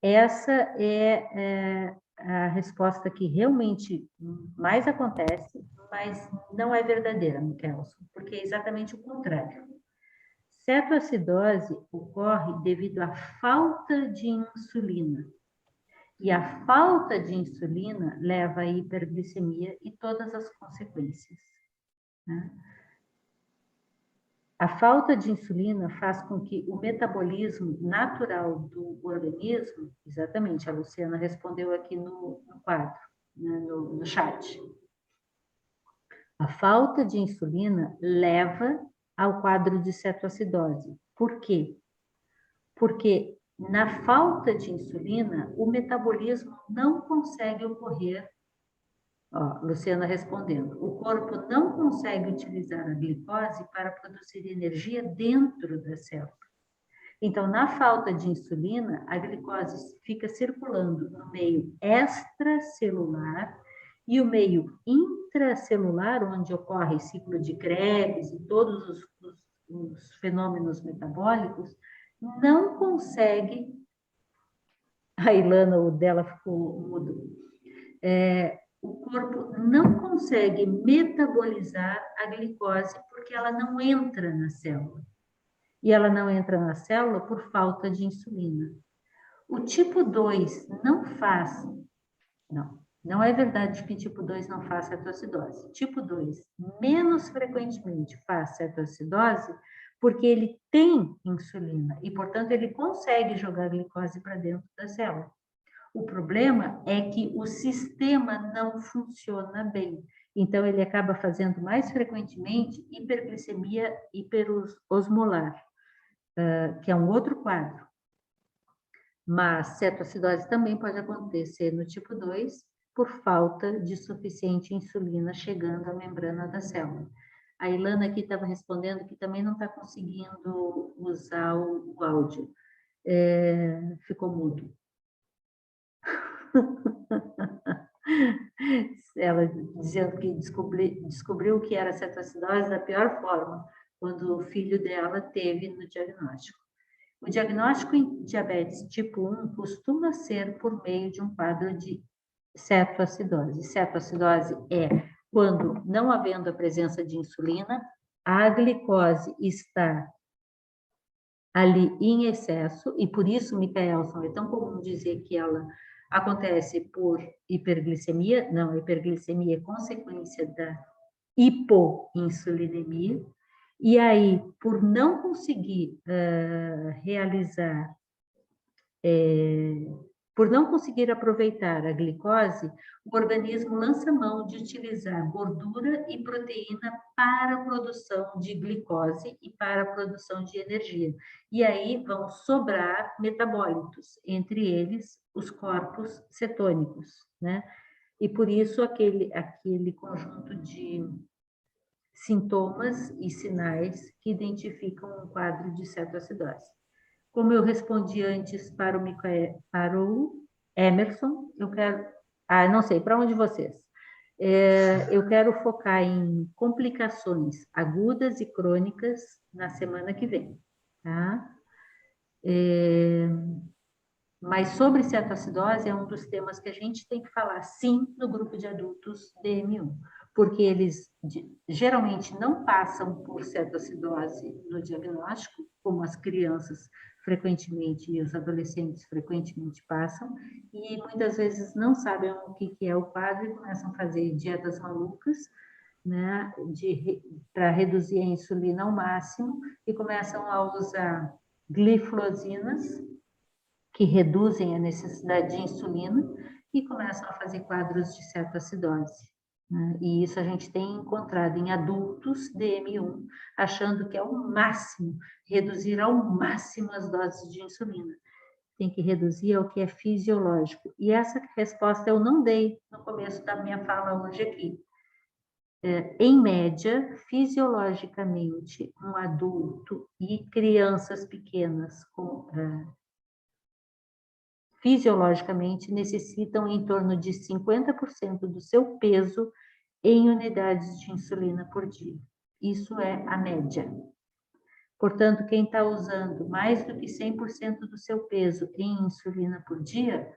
Essa é a resposta que realmente mais acontece, mas não é verdadeira, Micaelson, porque é exatamente o contrário. Cetoacidose ocorre devido à falta de insulina. E a falta de insulina leva à hiperglicemia e todas as consequências, né? A falta de insulina faz com que o metabolismo natural do organismo, exatamente, a Luciana respondeu aqui no quadro, né, no chat. A falta de insulina leva ao quadro de cetoacidose. Por quê? Porque na falta de insulina, o metabolismo não consegue ocorrer. Ó, Luciana respondendo, o corpo não consegue utilizar a glicose para produzir energia dentro da célula. Então, na falta de insulina, a glicose fica circulando no meio extracelular e o meio intracelular, onde ocorre ciclo de Krebs e todos os fenômenos metabólicos, não consegue A Ilana, o dela ficou mudo. O corpo não consegue metabolizar a glicose porque ela não entra na célula. E ela não entra na célula por falta de insulina. O tipo 2 não faz, não é verdade que tipo 2 não faz cetoacidose. Tipo 2 menos frequentemente faz cetoacidose porque ele tem insulina e, portanto, ele consegue jogar glicose para dentro da célula. O problema é que o sistema não funciona bem. Então, ele acaba fazendo mais frequentemente hiperglicemia hiperosmolar, que é um outro quadro. Mas cetoacidose também pode acontecer no tipo 2 por falta de suficiente insulina chegando à membrana da célula. A Ilana aqui estava respondendo que também não está conseguindo usar o áudio. Ficou mudo. Ela dizendo que descobriu que era cetoacidose da pior forma, quando o filho dela teve no diagnóstico. O diagnóstico em diabetes tipo 1 costuma ser por meio de um quadro de cetoacidose. Cetoacidose é quando, não havendo a presença de insulina, a glicose está ali em excesso, e por isso, Michaelson, é tão comum dizer que ela acontece por hiperglicemia. Não, a hiperglicemia é consequência da hipoinsulinemia. E aí, por não conseguir por não conseguir aproveitar a glicose, o organismo lança mão de utilizar gordura e proteína para a produção de glicose e para a produção de energia. E aí vão sobrar metabólitos, entre eles os corpos cetônicos, né? E por isso aquele conjunto de sintomas e sinais que identificam um quadro de cetoacidose. Como eu respondi antes para o Emerson, eu quero... não sei, para onde vocês? Eu quero focar em complicações agudas e crônicas na semana que vem, tá? Mas sobre cetoacidose é um dos temas que a gente tem que falar, sim, no grupo de adultos DM1, porque eles geralmente não passam por cetoacidose no diagnóstico, como as crianças frequentemente e os adolescentes frequentemente passam, e muitas vezes não sabem o que é o quadro e começam a fazer dietas malucas, né, para reduzir a insulina ao máximo, e começam a usar gliflosinas, que reduzem a necessidade de insulina, e começam a fazer quadros de cetoacidose. Né? E isso a gente tem encontrado em adultos DM1, achando que é o máximo, reduzir ao máximo as doses de insulina. Tem que reduzir ao que é fisiológico. E essa resposta eu não dei no começo da minha fala hoje aqui. Em média, fisiologicamente, um adulto e crianças pequenas fisiologicamente necessitam em torno de 50% do seu peso em unidades de insulina por dia. Isso é a média. Portanto, quem está usando mais do que 100% do seu peso em insulina por dia,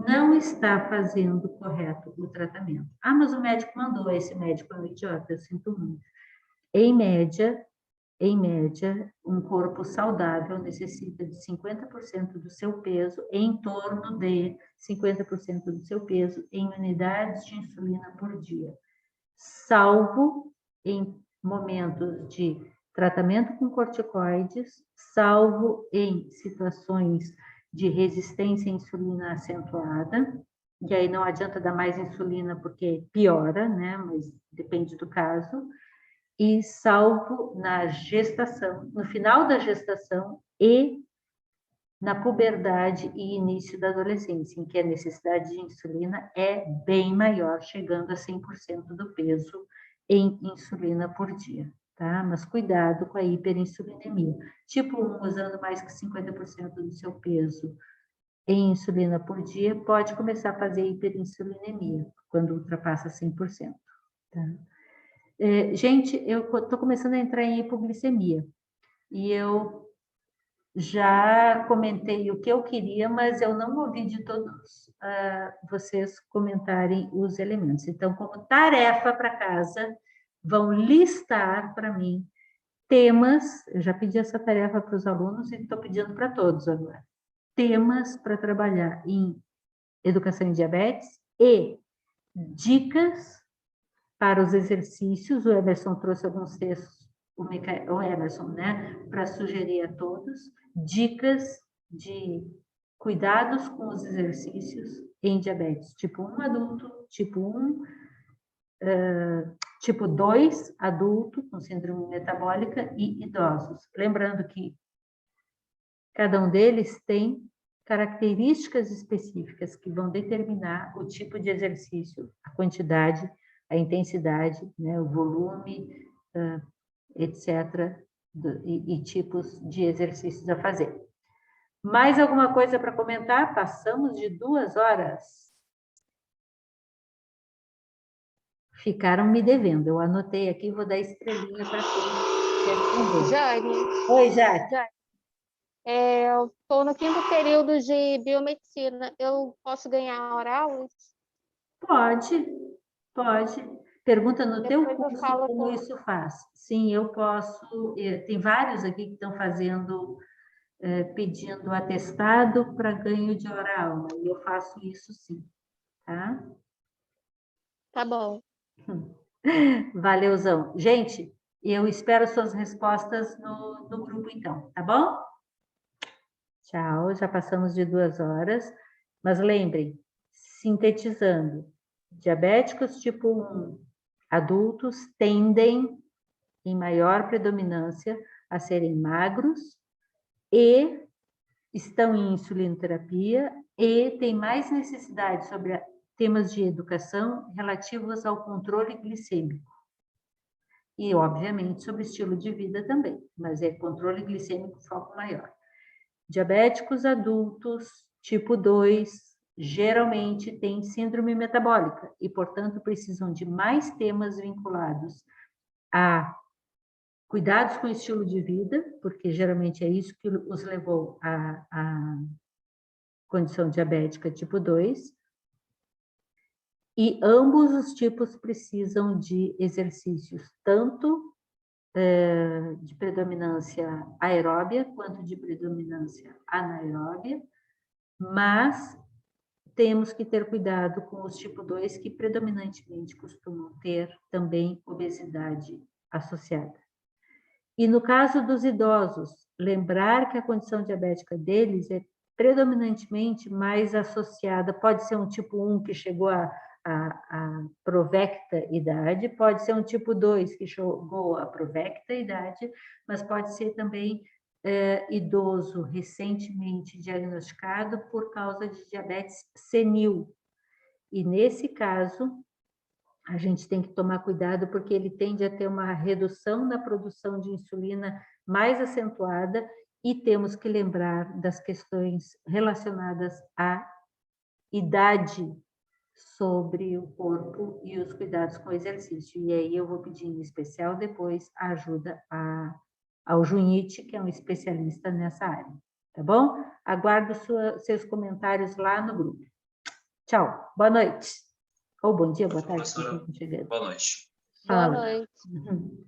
não está fazendo correto o tratamento. Mas o médico mandou, esse médico é um idiota, eu sinto muito. Em média, um corpo saudável necessita de 50% do seu peso, em torno de 50% do seu peso em unidades de insulina por dia, salvo em momentos de tratamento com corticoides, salvo em situações de resistência à insulina acentuada, e aí não adianta dar mais insulina porque piora, né? Mas depende do caso. E salvo na gestação, no final da gestação e na puberdade e início da adolescência, em que a necessidade de insulina é bem maior, chegando a 100% do peso em insulina por dia, tá? Mas cuidado com a hiperinsulinemia. Tipo 1, usando mais que 50% do seu peso em insulina por dia, pode começar a fazer hiperinsulinemia, quando ultrapassa 100%, tá? Gente, eu estou começando a entrar em hipoglicemia, e eu já comentei o que eu queria, mas eu não ouvi de todos vocês comentarem os elementos. Então, como tarefa para casa, vão listar para mim temas, eu já pedi essa tarefa para os alunos e estou pedindo para todos agora, temas para trabalhar em educação em diabetes e dicas para os exercícios. O Emerson trouxe alguns textos, o Emerson, né, para sugerir a todos, dicas de cuidados com os exercícios em diabetes tipo 1 adulto, tipo 1, tipo 2 adulto com síndrome metabólica e idosos. Lembrando que cada um deles tem características específicas que vão determinar o tipo de exercício, a quantidade, a intensidade, né, o volume, etc., e tipos de exercícios a fazer. Mais alguma coisa para comentar? Passamos de 2 horas. Ficaram me devendo. Eu anotei aqui, vou dar estrelinha para quem respondeu. Jane, Oi, Jaque. eu estou no 5º período de biomedicina. Eu posso ganhar horas? Pode. Pergunta no teu Depois eu curso falo como com... isso faz. Sim, eu posso. Tem vários aqui que estão fazendo, pedindo atestado para ganho de hora-aula. E eu faço isso sim, tá? Tá bom. Valeuzão. Gente, eu espero suas respostas no grupo então, tá bom? Tchau, já passamos de 2 horas. Mas lembrem, sintetizando, diabéticos tipo 1 adultos tendem, em maior predominância, a serem magros e estão em insulinoterapia e têm mais necessidade sobre temas de educação relativos ao controle glicêmico. E, obviamente, sobre estilo de vida também, mas é controle glicêmico foco maior. Diabéticos adultos, tipo 2, geralmente têm síndrome metabólica e, portanto, precisam de mais temas vinculados a cuidados com o estilo de vida, porque geralmente é isso que os levou à condição diabética tipo 2, e ambos os tipos precisam de exercícios, tanto de predominância aeróbia quanto de predominância anaeróbia, mas temos que ter cuidado com os tipo 2, que predominantemente costumam ter também obesidade associada. E no caso dos idosos, lembrar que a condição diabética deles é predominantemente mais associada, pode ser um tipo 1 que chegou a provecta idade, pode ser um tipo 2 que chegou a provecta idade, mas pode ser também idoso recentemente diagnosticado por causa de diabetes senil. E nesse caso, a gente tem que tomar cuidado porque ele tende a ter uma redução na produção de insulina mais acentuada e temos que lembrar das questões relacionadas à idade sobre o corpo e os cuidados com o exercício. E aí eu vou pedir em especial depois a ajuda ao Junite, que é um especialista nessa área, tá bom? Aguardo seus comentários lá no grupo. Tchau, boa noite. Ou bom dia, boa tarde. Professora, boa noite. Boa noite. Uhum.